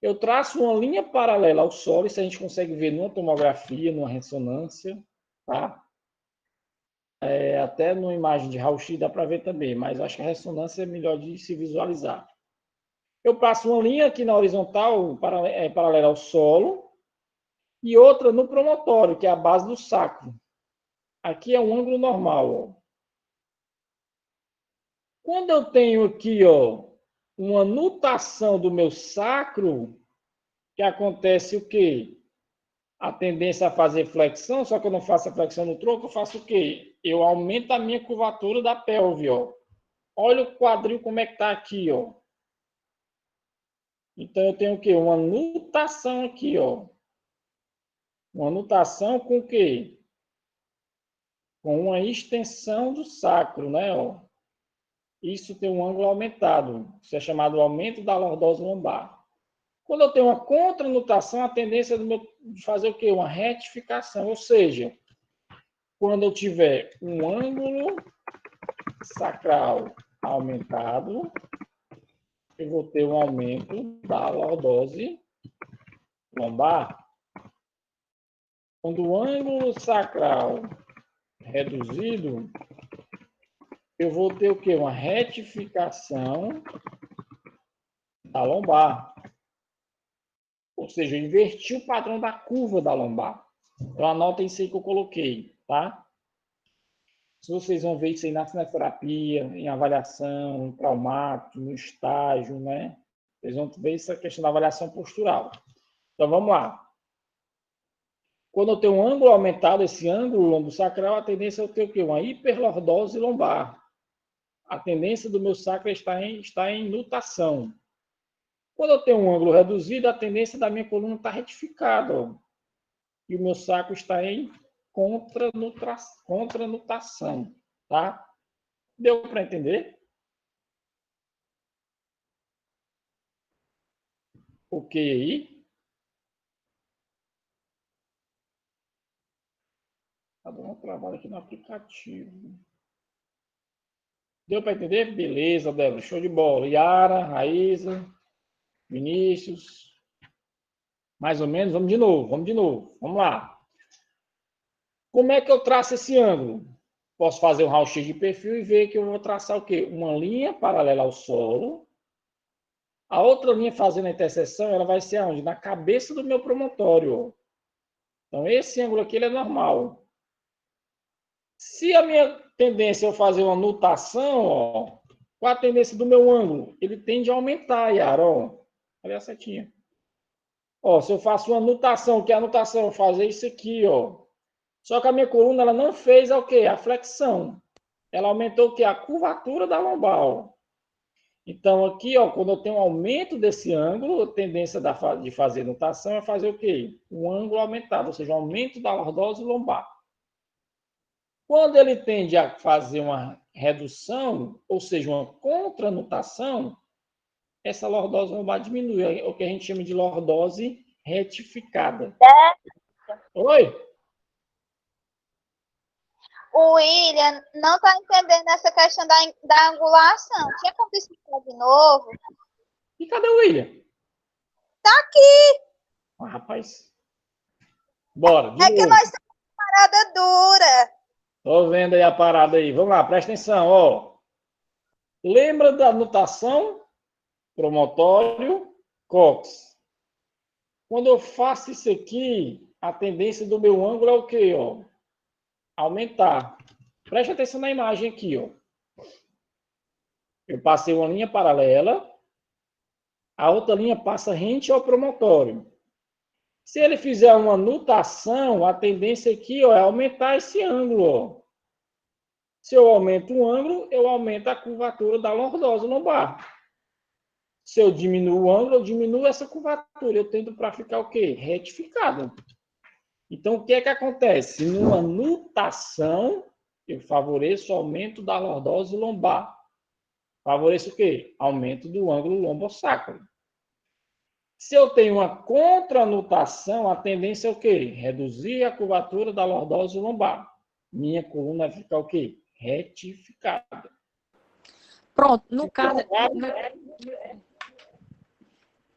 [SPEAKER 1] Eu traço uma linha paralela ao solo, isso a gente consegue ver numa tomografia, numa ressonância, tá? Até numa imagem de raio-x dá para ver também, mas acho que a ressonância é melhor de se visualizar. Eu passo uma linha aqui na horizontal, paralela ao solo, e outra no promontório, que é a base do sacro. Aqui é um ângulo normal. Ó. Quando eu tenho aqui uma nutação do meu sacro, que acontece o quê? A tendência a fazer flexão, só que eu não faço a flexão no tronco, eu faço o quê? Eu aumento a minha curvatura da pelve. Ó. olha o quadril como é que está aqui, ó. Então, eu tenho o quê? Uma nutação aqui, ó. Uma nutação com o quê? Com uma extensão do sacro, né, ó. Isso tem um ângulo aumentado. Isso é chamado aumento da lordose lombar. Quando eu tenho uma contranutação, a tendência de fazer o quê? Uma retificação. Ou seja, quando eu tiver um ângulo sacral aumentado, eu vou ter um aumento da lordose lombar. Quando o ângulo sacral reduzido, eu vou ter o quê? Uma retificação da lombar. Ou seja, eu inverti o padrão da curva da lombar. Então, anotem isso aí que eu coloquei, tá? Se vocês vão ver isso aí na cineterapia, em avaliação, em traumático, no estágio, né? Vocês vão ver essa questão da avaliação postural. Então, vamos lá. Quando eu tenho um ângulo aumentado, esse ângulo lombosacral, a tendência é eu ter o quê? Uma hiperlordose lombar. A tendência do meu sacro está em nutação. Quando eu tenho um ângulo reduzido, a tendência da minha coluna está retificada, ó. E o meu sacro está em contranutação, tá? Deu para entender? Ok aí? Tá dando um trabalho aqui no aplicativo. Deu para entender? Beleza, Débora. Show de bola. Yara, Raíza, Vinícius. Mais ou menos. Vamos de novo. Vamos lá. Como é que eu traço esse ângulo? Posso fazer um raio-x de perfil e ver que eu vou traçar o quê? Uma linha paralela ao solo. A outra linha fazendo a interseção, ela vai ser aonde? Na cabeça do meu promontório. Então, esse ângulo aqui ele é normal. Se a minha tendência é eu fazer uma nutação, ó, qual a tendência do meu ângulo? Ele tende a aumentar, Yara. Ó. Olha a setinha. Ó, se eu faço uma nutação, que é a nutação? Fazer isso aqui, ó. Só que a minha coluna ela não fez o quê? A flexão. Ela aumentou o quê? A curvatura da lombar. Ó. Então, aqui, ó, quando eu tenho um aumento desse ângulo, a tendência de fazer nutação é fazer o quê? Um ângulo aumentado, ou seja, um aumento da lordose lombar. Quando ele tende a fazer uma redução, ou seja, uma contranutação, essa lordose lombar diminui, é o que a gente chama de lordose retificada. Oi?
[SPEAKER 4] O William não está entendendo essa questão da angulação. Tinha como explicar de novo?
[SPEAKER 1] E cadê o William?
[SPEAKER 4] Tá aqui.
[SPEAKER 1] Ah, rapaz. Bora, de
[SPEAKER 4] É que
[SPEAKER 1] novo.
[SPEAKER 4] nós temos uma parada dura.
[SPEAKER 1] Tô vendo aí a parada aí. Vamos lá, presta atenção, ó. Lembra da nutação? Promontório, cóccix. Quando eu faço isso aqui, a tendência do meu ângulo é o quê, ó? Aumentar. Preste atenção na imagem aqui, ó. Eu passei uma linha paralela, a outra linha passa rente ao promontório. Se ele fizer uma nutação, a tendência aqui, ó, é aumentar esse ângulo, ó. Se eu aumento um ângulo, eu aumento a curvatura da lordose lombar. Se eu diminuo o ângulo, eu diminuo essa curvatura. Eu tento para ficar o quê? Retificado. Então, o que é que acontece? Numa nutação, eu favoreço o aumento da lordose lombar. Favoreço o quê? Aumento do ângulo lombosacro. Se eu tenho uma contranutação, a tendência é o quê? Reduzir a curvatura da lordose lombar. Minha coluna vai ficar o quê? Retificada.
[SPEAKER 3] Pronto, no caso,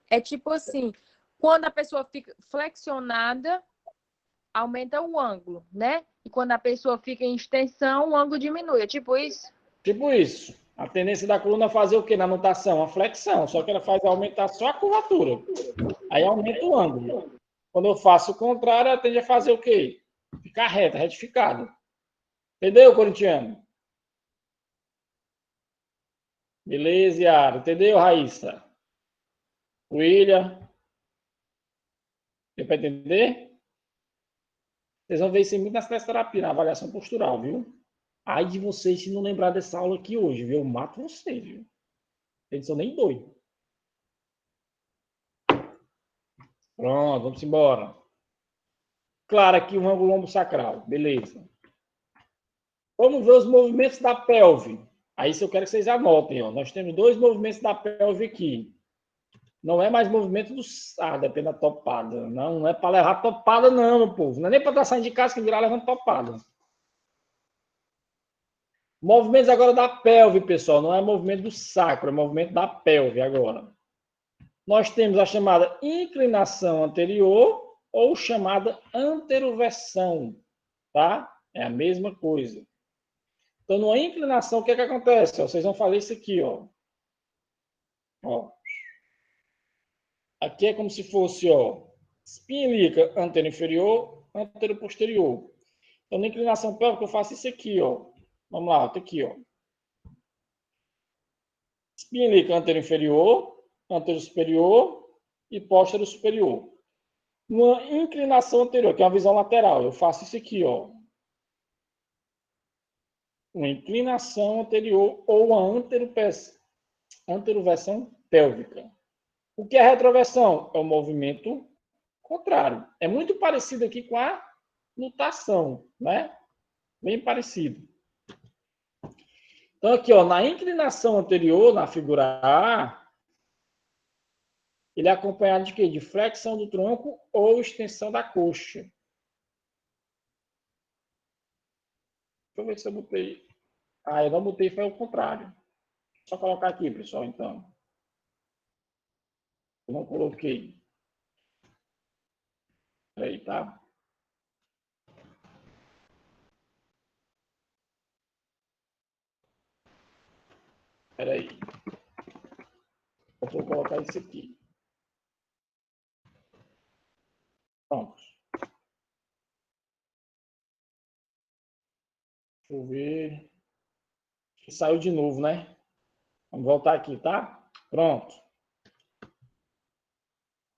[SPEAKER 3] é tipo assim, quando a pessoa fica flexionada, aumenta o ângulo, né? E quando a pessoa fica em extensão, o ângulo diminui. É tipo isso?
[SPEAKER 1] Tipo isso. A tendência da coluna é fazer o quê na nutação? A flexão, só que ela faz aumentar só a curvatura. Aí aumenta o ângulo. Quando eu faço o contrário, ela tende a fazer o quê? Ficar reta, retificado. Entendeu, corintiano? Beleza, Yara. Entendeu, Raíssa? William? Deu para entender? Vocês vão ver isso muito na cineterapia, na avaliação postural, viu? Ai de vocês se não lembrar dessa aula aqui hoje, viu? Eu mato vocês, viu? Eles são nem doidos. Pronto, vamos embora. Claro, aqui o ângulo lombosacral. Beleza. Vamos ver os movimentos da pelve. Aí, se eu quero que vocês anotem, ó. Nós temos 2 movimentos da pelve aqui. Não é mais movimento do... Ah, depende da topada. Não é para levar topada, não, meu povo. Não é nem para estar saindo de casa que virar levando topada. Movimentos agora da pelve, pessoal. Não é movimento do sacro, é movimento da pelve agora. Nós temos a chamada inclinação anterior ou chamada anteroversão, tá? É a mesma coisa. Então, numa inclinação, o que é que acontece? Ó, vocês vão fazer isso aqui, ó. Ó. Aqui é como se fosse, ó, espinha ilíaca antero-inferior, antero-posterior. Então, na inclinação pélvica, eu faço isso aqui, ó. Vamos lá, tá aqui, ó. Espinha ilíaca antero-inferior, antero-superior e póstero-superior. Uma inclinação anterior, que é uma visão lateral, eu faço isso aqui, ó. Uma inclinação anterior ou a anteroversão pélvica. O que é retroversão? É o movimento contrário. É muito parecido aqui com a nutação, né? Bem parecido. Então, aqui, ó, na inclinação anterior, na figura A, ele é acompanhado de quê? De flexão do tronco ou extensão da coxa. Deixa eu ver se eu botei. Ah, eu não botei, foi o contrário. Só colocar aqui, pessoal, então. Eu não coloquei. Aí, tá? Espera aí. Eu vou colocar isso aqui. Pronto. Deixa eu ver. Saiu de novo, né? Vamos voltar aqui, tá? Pronto.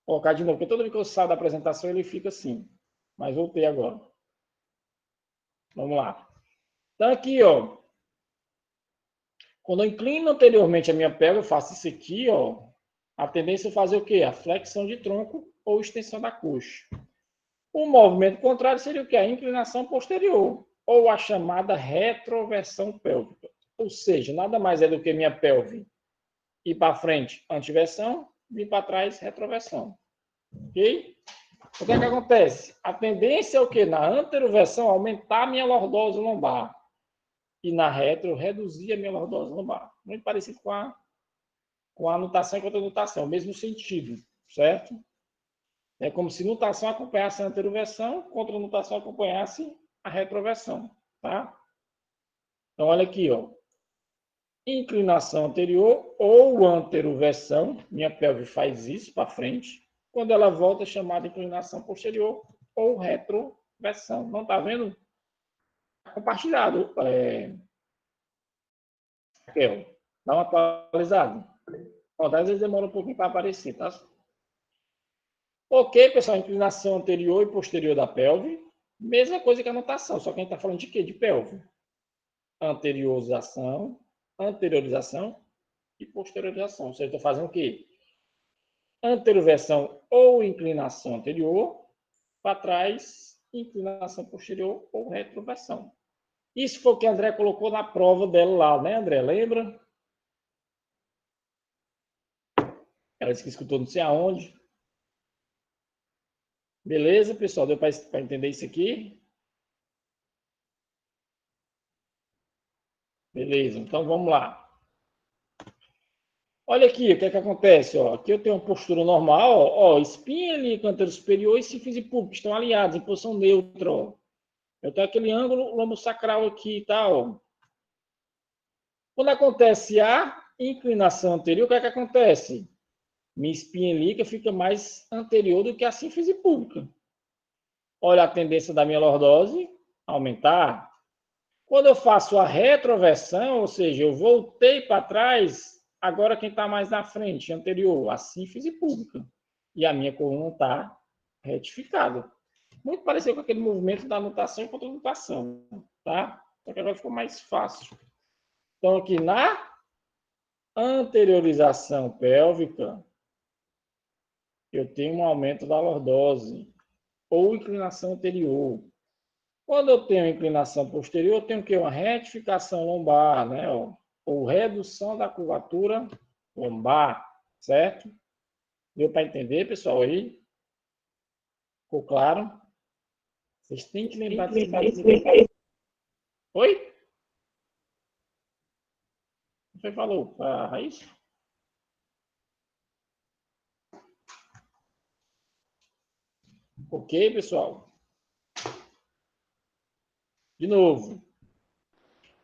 [SPEAKER 1] Vou colocar de novo, porque toda vez que eu saio da apresentação ele fica assim. Mas voltei agora. Vamos lá. Então aqui, ó. Quando eu inclino anteriormente a minha pelve, eu faço isso aqui, ó. A tendência é fazer o quê? A flexão de tronco ou extensão da coxa. O movimento contrário seria o quê? A inclinação posterior, ou a chamada retroversão pélvica. Ou seja, nada mais é do que minha pelve ir para frente, antiversão, vir para trás, retroversão. Ok? O que é que acontece? A tendência é o quê? Na anteroversão, aumentar a minha lordose lombar. E na retro, reduzir a minha lordose lombar. Muito parecido com a nutação e contra-nutação, mesmo sentido, certo? É como se nutação acompanhasse a anteroversão, contra-nutação acompanhasse a retroversão, tá? Então, olha aqui, ó. Inclinação anterior ou anteroversão, minha pelve faz isso para frente. Quando ela volta, é chamada inclinação posterior ou retroversão. Não está vendo? Compartilhado. Dá uma atualizada. Às vezes demora um pouquinho para aparecer, tá? Ok, pessoal, inclinação anterior e posterior da pelve. Mesma coisa que a nutação, só que a gente está falando de quê? De pelve. Anteriorização e posteriorização. Ou seja, estou fazendo o quê? Anteroversão ou inclinação anterior, para trás, inclinação posterior ou retroversão. Isso foi o que a André colocou na prova dela lá, né, André? Lembra? Ela disse que escutou não sei aonde. Beleza, pessoal? Deu para entender isso aqui? Beleza, então vamos lá. Olha aqui, o que é que acontece? Ó, aqui eu tenho uma postura normal, ó, espinha ali, canteiro superior e síntese pública estão alinhados em posição neutra. Ó. Eu tenho aquele ângulo lombosacral aqui e tal. Quando acontece a inclinação anterior, o que é que acontece? Minha espinha ilíaca fica mais anterior do que a síntese pública. Olha a tendência da minha lordose, aumentar. Quando eu faço a retroversão, ou seja, eu voltei para trás, agora quem está mais na frente, anterior, a síntese pública. E a minha coluna está retificada. Muito parecido com aquele movimento da nutação e contra-nutação, tá? Só que agora ficou mais fácil. Então, aqui na anteriorização pélvica, eu tenho um aumento da lordose ou inclinação anterior. Quando eu tenho inclinação posterior, eu tenho o quê? Uma retificação lombar, né? Ou redução da curvatura lombar, certo? Deu para entender, pessoal, aí? Ficou claro? Vocês têm que lembrar disso. Oi? Você falou para a Raíssa? Ok, pessoal? De novo.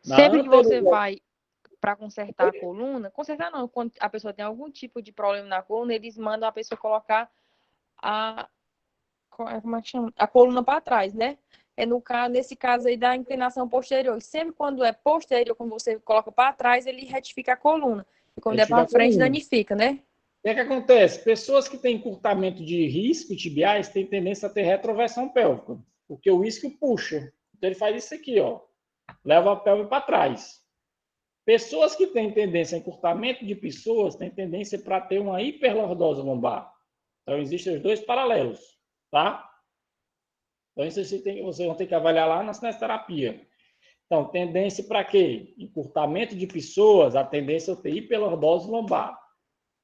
[SPEAKER 3] Sempre que você vai para consertar a coluna, consertar não, quando a pessoa tem algum tipo de problema na coluna, eles mandam a pessoa colocar como é que chama? A coluna para trás, né? Nesse caso aí da inclinação posterior. E sempre quando é posterior, quando você coloca para trás, ele retifica a coluna. E quando é para frente, danifica, né?
[SPEAKER 1] O que acontece? Pessoas que têm encurtamento de risco tibiais têm tendência a ter retroversão pélvica, porque o isquio puxa. Então ele faz isso aqui, ó. Leva a pelve para trás. Pessoas que têm tendência a encurtamento de pessoas têm tendência para ter uma hiperlordose lombar. Então existem os dois paralelos, tá? Então isso vocês vão ter que avaliar lá na cinesterapia. Então, tendência para quê? Encurtamento de pessoas, a tendência é eu ter hiperlordose lombar.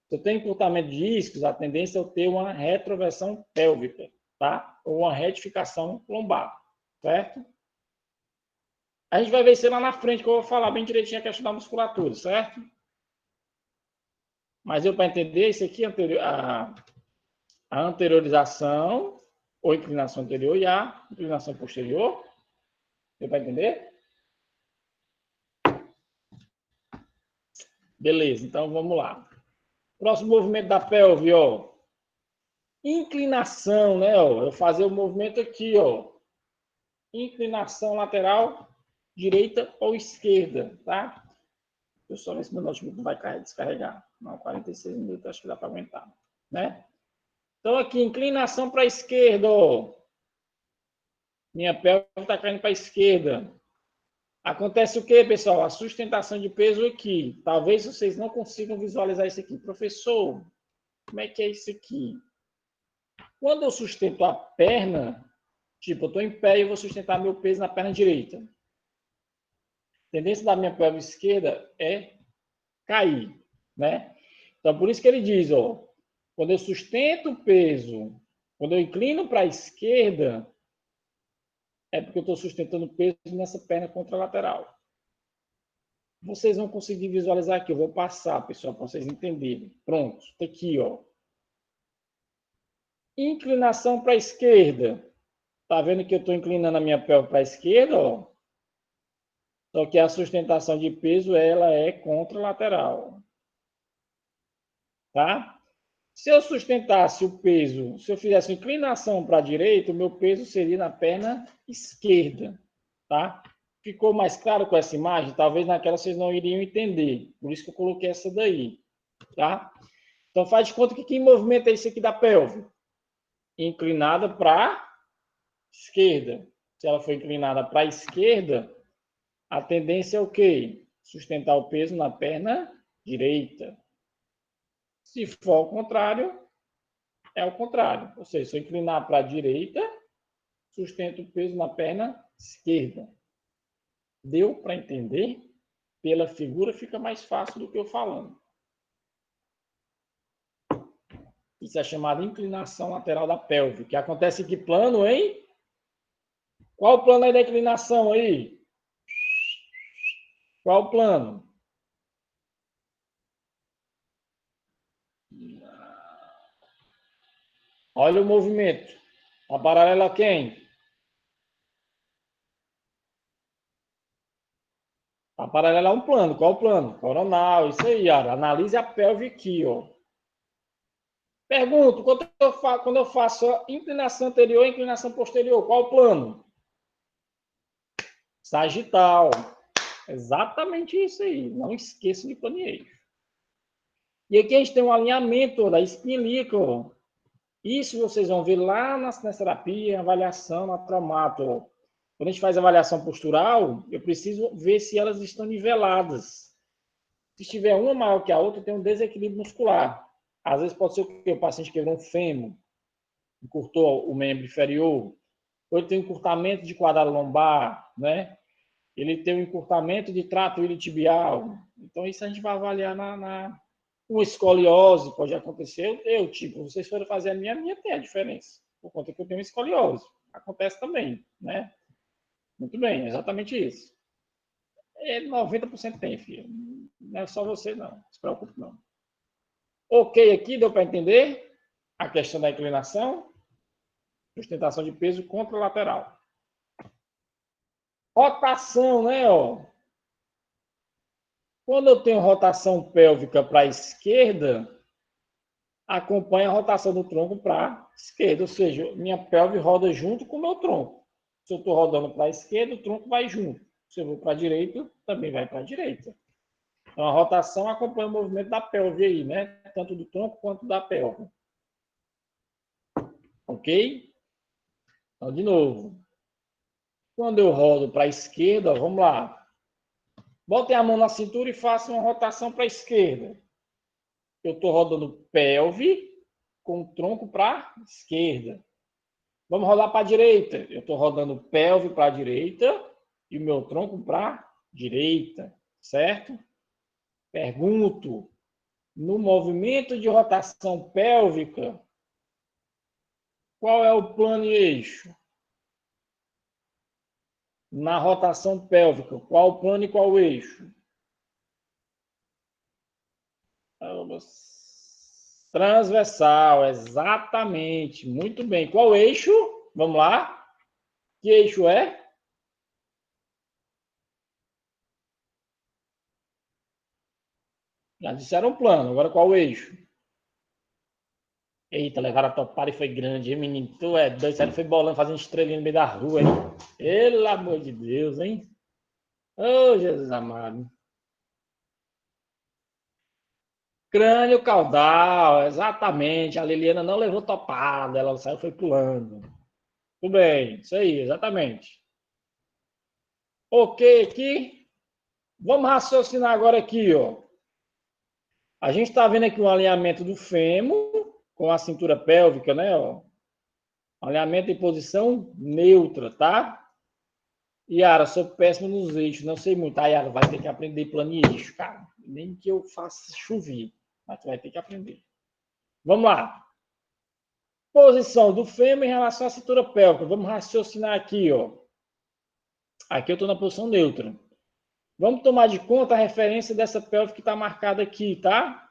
[SPEAKER 1] Se eu tenho encurtamento de isquios, a tendência é eu ter uma retroversão pélvica, tá? Ou uma retificação lombar, certo? A gente vai ver isso lá na frente, que eu vou falar bem direitinho a questão da musculatura, certo? Mas eu, para entender, isso aqui, a anteriorização, ou inclinação anterior, e a inclinação posterior. Deu para entender? Beleza, então vamos lá. Próximo movimento da pelve, ó. Inclinação, né? Ó. Eu fazer o movimento aqui, ó. Inclinação lateral, direita ou esquerda, tá? Deixa eu só ver se meu notebook não vai descarregar. Não, 46 minutos, acho que dá para aguentar, né? Então, aqui, inclinação para a esquerda, ó. Minha pelve está caindo para a esquerda. Acontece o quê, pessoal? A sustentação de peso aqui. Talvez vocês não consigam visualizar isso aqui. Professor, como é que é isso aqui? Quando eu sustento a perna, tipo, eu estou em pé e vou sustentar meu peso na perna direita. A tendência da minha pelve esquerda é cair, né? Então, por isso que ele diz, ó, quando eu sustento o peso, quando eu inclino para a esquerda, é porque eu estou sustentando o peso nessa perna contralateral. Vocês vão conseguir visualizar aqui. Eu vou passar, pessoal, para vocês entenderem. Pronto, está aqui, ó. Inclinação para a esquerda. Tá vendo que eu estou inclinando a minha pelve para a esquerda, ó? Só que a sustentação de peso, ela é contralateral. Tá? Se eu sustentasse o peso, se eu fizesse inclinação para a direita, o meu peso seria na perna esquerda. Tá? Ficou mais claro com essa imagem? Talvez naquela vocês não iriam entender. Por isso que eu coloquei essa daí. Tá? Então, faz de conta que movimento é esse aqui da pelve? Inclinada para a esquerda. Se ela for inclinada para a esquerda, a tendência é o quê? Sustentar o peso na perna direita. Se for ao contrário, é o contrário. Ou seja, se eu inclinar para a direita, sustento o peso na perna esquerda. Deu para entender? Pela figura fica mais fácil do que eu falando. Isso é chamado inclinação lateral da pelve, que acontece em que plano, hein? Qual o plano aí da inclinação aí? Qual o plano? Olha o movimento. Está paralelo a quem? Está paralelo a um plano. Qual o plano? Coronal. Isso aí, Yara. Analise a pelve aqui, ó. Pergunto, quando eu faço a inclinação anterior e inclinação posterior, qual o plano? Sagital. Exatamente isso aí. Não esqueça de planear. E aqui a gente tem um alinhamento da espinha ilíaca, ó. Isso vocês vão ver lá na cinesterapia, avaliação na traumato. Quando a gente faz avaliação postural, eu preciso ver se elas estão niveladas. Se estiver uma maior que a outra, tem um desequilíbrio muscular. Às vezes pode ser que o paciente quebrou um fêmur, encurtou o membro inferior, ou ele tem um encurtamento de quadrado lombar, né? Ele tem um encurtamento de trato iliotibial. Então, isso a gente vai avaliar uma escoliose, pode acontecer. Tipo, vocês foram fazer a minha tem a diferença, por conta que eu tenho escoliose. Acontece também, né? Muito bem, exatamente isso. 90% tem, filho. Não é só você, não. Não se preocupe, não. Ok aqui, deu para entender? A questão da inclinação, sustentação de peso contralateral. Rotação, né? Ó. Quando eu tenho rotação pélvica para a esquerda, acompanha a rotação do tronco para a esquerda, ou seja, minha pelve roda junto com o meu tronco. Se eu estou rodando para a esquerda, o tronco vai junto. Se eu vou para a direita, também vai para a direita. Então, a rotação acompanha o movimento da pelve aí, né? Tanto do tronco quanto da pelve. Ok? Então, de novo. Quando eu rodo para a esquerda, vamos lá. Botem a mão na cintura e façam uma rotação para a esquerda. Eu estou rodando pelve com o tronco para a esquerda. Vamos rodar para a direita. Eu estou rodando pelve para a direita e o meu tronco para a direita. Certo? Pergunto. No movimento de rotação pélvica, qual é o plano e eixo? Na rotação pélvica, qual o plano e qual o eixo? Transversal, exatamente. Muito bem. Qual eixo? Vamos lá. Que eixo é? Já disseram plano. Agora qual eixo? Eita, levaram a topada e foi grande, hein, menino? Tu é doido, sério, foi bolando, fazendo estrelinha no meio da rua, hein? Pelo amor de Deus, hein? Oh, Jesus amado. Crânio caudal, exatamente. A Liliana não levou topada, ela saiu foi pulando. Tudo bem, isso aí, exatamente. Ok, aqui. Vamos raciocinar agora aqui, ó. A gente está vendo aqui um alinhamento do fêmur com a cintura pélvica, né? Ó. Alinhamento em posição neutra, tá? Yara, sou péssimo nos eixos, não sei muito. A Yara vai ter que aprender plano e eixo, cara. Nem que eu faça chover, mas tu vai ter que aprender. Vamos lá. Posição do fêmur em relação à cintura pélvica. Vamos raciocinar aqui, ó. Aqui eu estou na posição neutra. Vamos tomar de conta a referência dessa pelve que está marcada aqui, tá?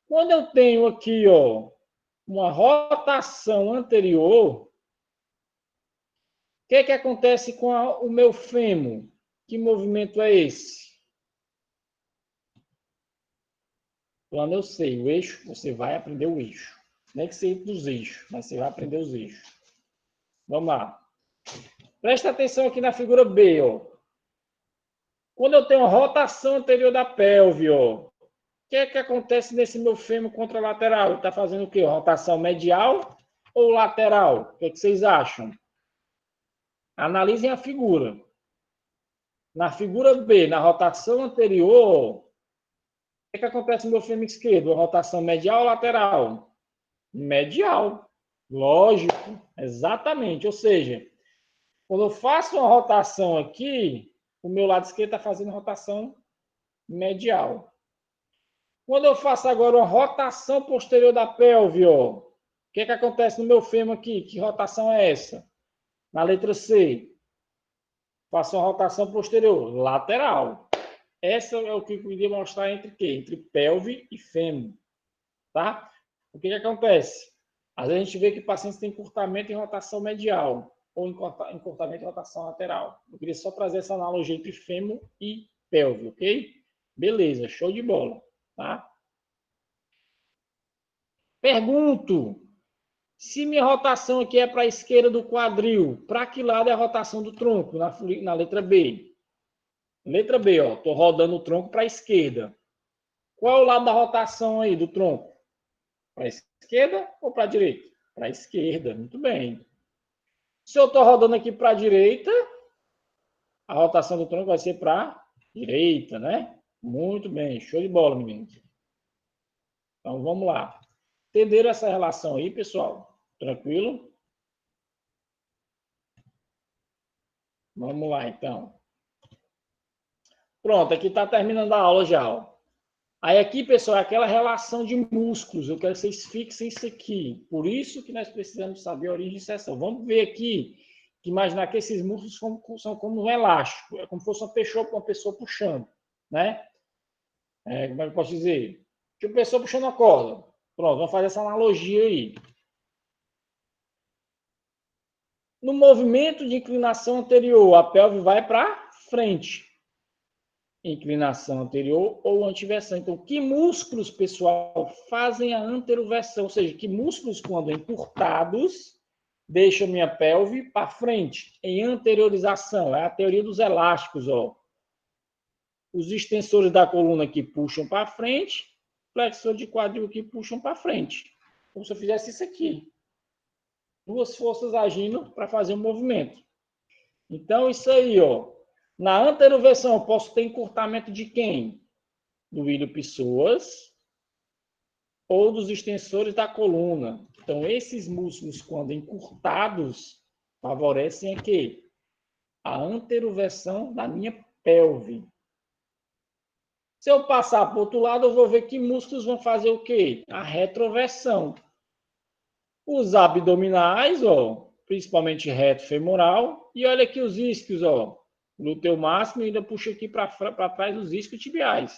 [SPEAKER 1] Quando eu tenho aqui, ó, uma rotação anterior, o que acontece com o meu fêmur? Que movimento é esse? Plano eu sei, o eixo, você vai aprender o eixo. Nem que seja dos eixos, mas você vai aprender os eixos. Vamos lá. Presta atenção aqui na figura B, ó. Quando eu tenho a rotação anterior da pelve, ó, o que acontece nesse meu fêmur contralateral? Ele está fazendo o quê? Rotação medial ou lateral? O que vocês acham? Analisem a figura. Na figura B, na rotação anterior, o que acontece no meu fêmur esquerdo? A rotação medial ou lateral? Medial. Lógico, exatamente. Ou seja, quando eu faço uma rotação aqui, o meu lado esquerdo está fazendo rotação medial. Quando eu faço agora uma rotação posterior da pelve, ó, o que acontece no meu fêmur aqui? Que rotação é essa? Na letra C. Faço uma rotação posterior, lateral. Essa é o que eu queria mostrar entre quê? Entre pelve e fêmur. Tá? O que acontece? Às vezes a gente vê que pacientes têm encurtamento em rotação medial ou encurtamento em rotação lateral. Eu queria só trazer essa analogia entre fêmur e pelve, ok? Beleza, show de bola. Tá? Pergunto, se minha rotação aqui é para a esquerda do quadril, para que lado é a rotação do tronco? Na letra B. Letra B, ó, estou rodando o tronco para a esquerda. Qual é o lado da rotação aí do tronco? Para a esquerda ou para a direita? Para a esquerda, muito bem. Se eu estou rodando aqui para a direita, a rotação do tronco vai ser para a direita, né? Muito bem, show de bola, meninos. Então, vamos lá. Entenderam essa relação aí, pessoal? Tranquilo? Vamos lá, então. Pronto, aqui está terminando a aula já. Ó. Aí aqui, pessoal, é aquela relação de músculos. Eu quero que vocês fixem isso aqui. Por isso que nós precisamos saber a origem de seção. Vamos ver aqui, que imaginar que esses músculos são como um elástico. É como se fosse uma pessoa puxando, né? Como é que eu posso dizer? Que a pessoa puxando a corda. Pronto, vamos fazer essa analogia aí. No movimento de inclinação anterior, a pelve vai para frente. Inclinação anterior ou antiversão. Então, que músculos, pessoal, fazem a anteroversão? Ou seja, que músculos, quando encurtados, deixam minha pelve para frente, em anteriorização. É a teoria dos elásticos, ó. Os extensores da coluna que puxam para frente, flexor de quadril que puxam para frente. Como se eu fizesse isso aqui. Duas forças agindo para fazer um movimento. Então, isso aí, ó. Na anteroversão, eu posso ter encurtamento de quem? Do ilho-pessoas ou dos extensores da coluna. Então, esses músculos, quando encurtados, favorecem a quê? A anteroversão da minha pelve. Se eu passar para o outro lado, eu vou ver que músculos vão fazer o quê? A retroversão. Os abdominais, ó, principalmente reto femoral, e olha aqui os isquios, ó, glúteo máximo, e ainda puxa aqui para trás os isquios tibiais.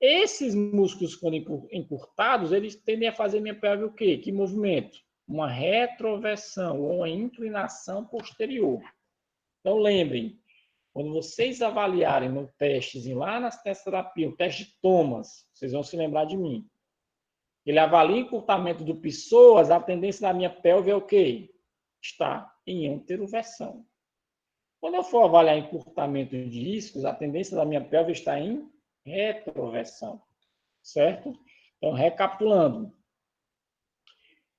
[SPEAKER 1] Esses músculos, quando encurtados, eles tendem a fazer minha pelve o quê? Que movimento? Uma retroversão ou uma inclinação posterior. Então, lembrem, quando vocês avaliarem no testezinho lá na terapia, o teste de Thomas, vocês vão se lembrar de mim. Ele avalia encurtamento do psoas, a tendência da minha pelve é o quê? Está em anteroversão. Quando eu for avaliar encurtamento de isquios, a tendência da minha pelve está em retroversão. Certo? Então, recapitulando.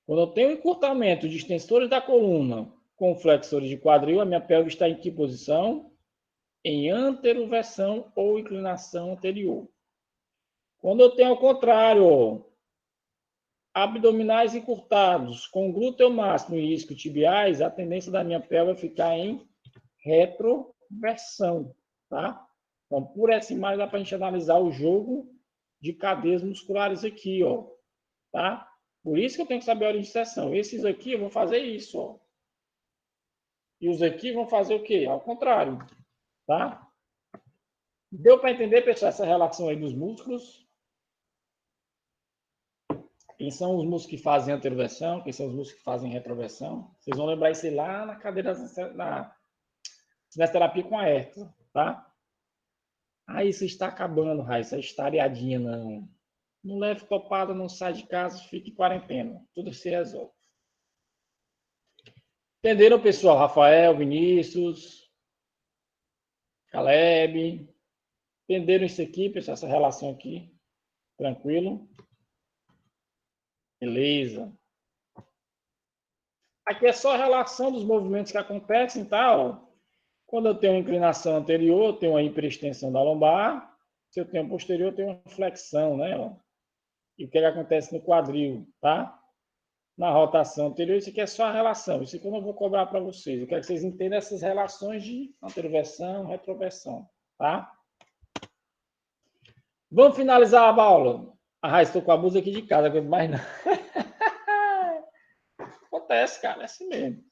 [SPEAKER 1] Quando eu tenho encurtamento de extensores da coluna com flexores de quadril, a minha pelve está em que posição? Em anteroversão ou inclinação anterior. Quando eu tenho ao contrário, ó, abdominais encurtados, com glúteo máximo e isquiotibiais, a tendência da minha pelve é ficar em retroversão, tá? Então, por essa imagem, dá para a gente analisar o jogo de cadeias musculares aqui, ó, tá? Por isso que eu tenho que saber a origem de seção. Esses aqui vão fazer isso, ó. E os aqui vão fazer o quê? Ao contrário, tá? Deu para entender, pessoal, essa relação aí dos músculos? Quem são os músculos que fazem anteroversão? Quem são os músculos que fazem retroversão? Vocês vão lembrar isso aí lá na cadeira na terapia com a Herta, tá? Ah, isso está acabando, Raíssa. Essa estariadinha, não. Não leve topada, não sai de casa, fique em quarentena. Tudo se resolve. Entenderam, pessoal? Rafael, Vinícius, Caleb. Entenderam isso aqui, pessoal? Essa relação aqui? Tranquilo? Beleza. Aqui é só a relação dos movimentos que acontecem, tá? Ó. Quando eu tenho uma inclinação anterior, eu tenho uma hiperextensão da lombar. Se eu tenho posterior, eu tenho uma flexão, né? Ó. E o que acontece no quadril, tá? Na rotação anterior, isso aqui é só a relação. Isso aqui eu não vou cobrar para vocês. Eu quero que vocês entendam essas relações de anteroversão, retroversão, tá? Vamos finalizar a aula. Ah, estou com a blusa aqui de casa, mais não. Acontece, cara, é assim mesmo.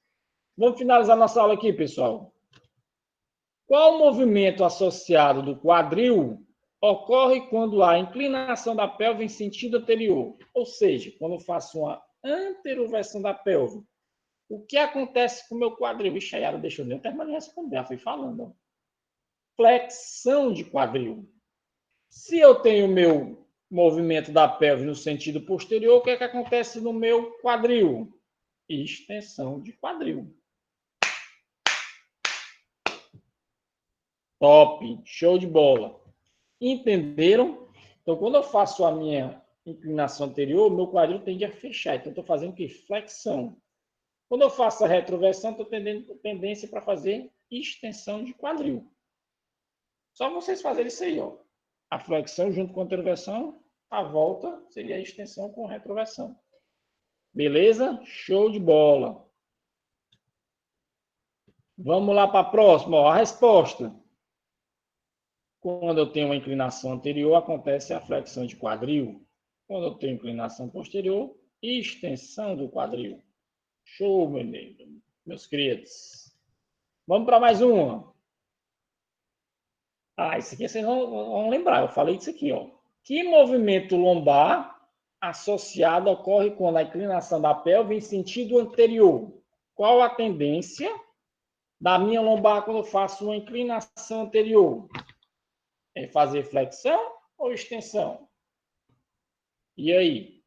[SPEAKER 1] Vamos finalizar nossa aula aqui, pessoal. Qual o movimento associado do quadril ocorre quando há inclinação da pelve em sentido anterior? Ou seja, quando eu faço uma anteroversão da pelve, o que acontece com o meu quadril? Vixe, a Yara deixou nem terminar de responder, ela foi falando. Ó. Flexão de quadril. Se eu tenho o meu movimento da pelve no sentido posterior, o que é que acontece no meu quadril? Extensão de quadril. Top, show de bola. Entenderam? Então, quando eu faço a minha inclinação anterior, meu quadril tende a fechar. Então, eu estou fazendo o quê? Flexão. Quando eu faço a retroversão, estou tendo tendência para fazer extensão de quadril. Só vocês fazerem isso aí, ó. A flexão junto com a retroversão, a volta seria a extensão com retroversão. Beleza? Show de bola. Vamos lá para a próxima. Ó, a resposta. Quando eu tenho uma inclinação anterior, acontece a flexão de quadril. Quando eu tenho inclinação posterior, extensão do quadril. Show, meus queridos. Vamos para mais uma. Isso aqui vocês vão lembrar. Eu falei disso aqui, ó. Que movimento lombar associado ocorre quando a inclinação da pelve em sentido anterior? Qual a tendência da minha lombar quando eu faço uma inclinação anterior? É fazer flexão ou extensão? E aí?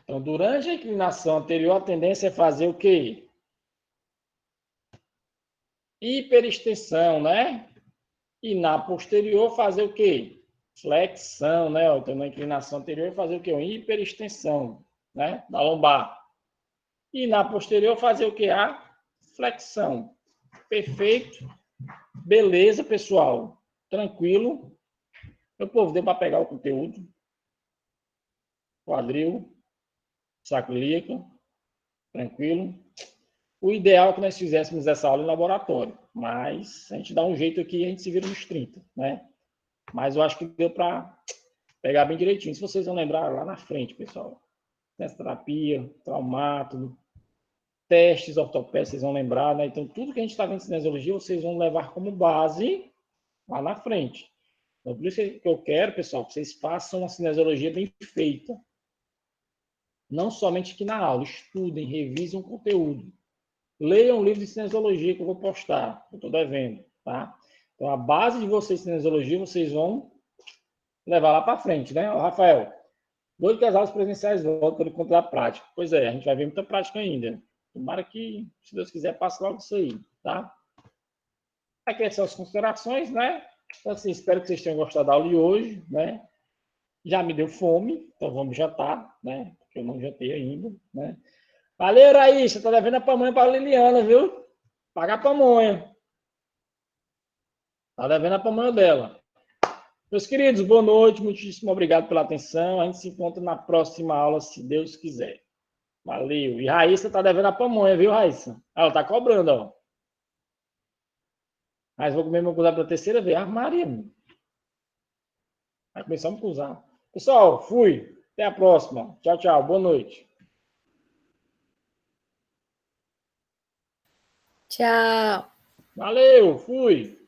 [SPEAKER 1] Então, durante a inclinação anterior, a tendência é fazer o quê? Hiperextensão, né? E na posterior, fazer o quê? Flexão, né? Então, na inclinação anterior, fazer o quê? Uma hiperextensão, né? Da lombar. E na posterior, fazer o quê? A flexão. Perfeito. Beleza, pessoal. Tranquilo. Meu povo, deu para pegar o conteúdo. Quadril. Saco ilíaco. Tranquilo. O ideal é que nós fizéssemos essa aula em laboratório. Mas a gente dá um jeito aqui e a gente se vira nos 30, né? Mas eu acho que deu para pegar bem direitinho. Se vocês vão lembrar lá na frente, pessoal. Terapia, traumátomo, testes ortopédicos, vocês vão lembrar, né? Então, tudo que a gente está vendo em cinesiologia, vocês vão levar como base lá na frente. Então, por isso que eu quero, pessoal, que vocês façam uma cinesiologia bem feita. Não somente aqui na aula. Estudem, revisem o conteúdo. Leiam um livro de cinesiologia que eu vou postar, que eu estou devendo, tá? Então, a base de vocês de cinesiologia, vocês vão levar lá para frente, né? Ô, Rafael, doido que as aulas presenciais voltam pelo conta da prática. Pois é, a gente vai ver muita prática ainda. Tomara que, se Deus quiser, passe logo isso aí, tá? Aqui são as considerações, né? Então, assim, espero que vocês tenham gostado da aula de hoje, né? Já me deu fome, então vamos jantar, né? Porque eu não jantei ainda, né? Valeu, Raíssa, tá devendo a pamonha para a Liliana, viu? Pagar a pamonha. Tá devendo a pamonha dela. Meus queridos, boa noite, muitíssimo obrigado pela atenção. A gente se encontra na próxima aula, se Deus quiser. Valeu. E Raíssa tá devendo a pamonha, viu, Raíssa? Ela tá cobrando, ó. Mas vou comer meu cruzado pela terceira vez. Maria. Vai começar a me cruzar. Pessoal, fui. Até a próxima. Tchau, tchau. Boa noite.
[SPEAKER 2] Tchau.
[SPEAKER 1] Valeu, fui.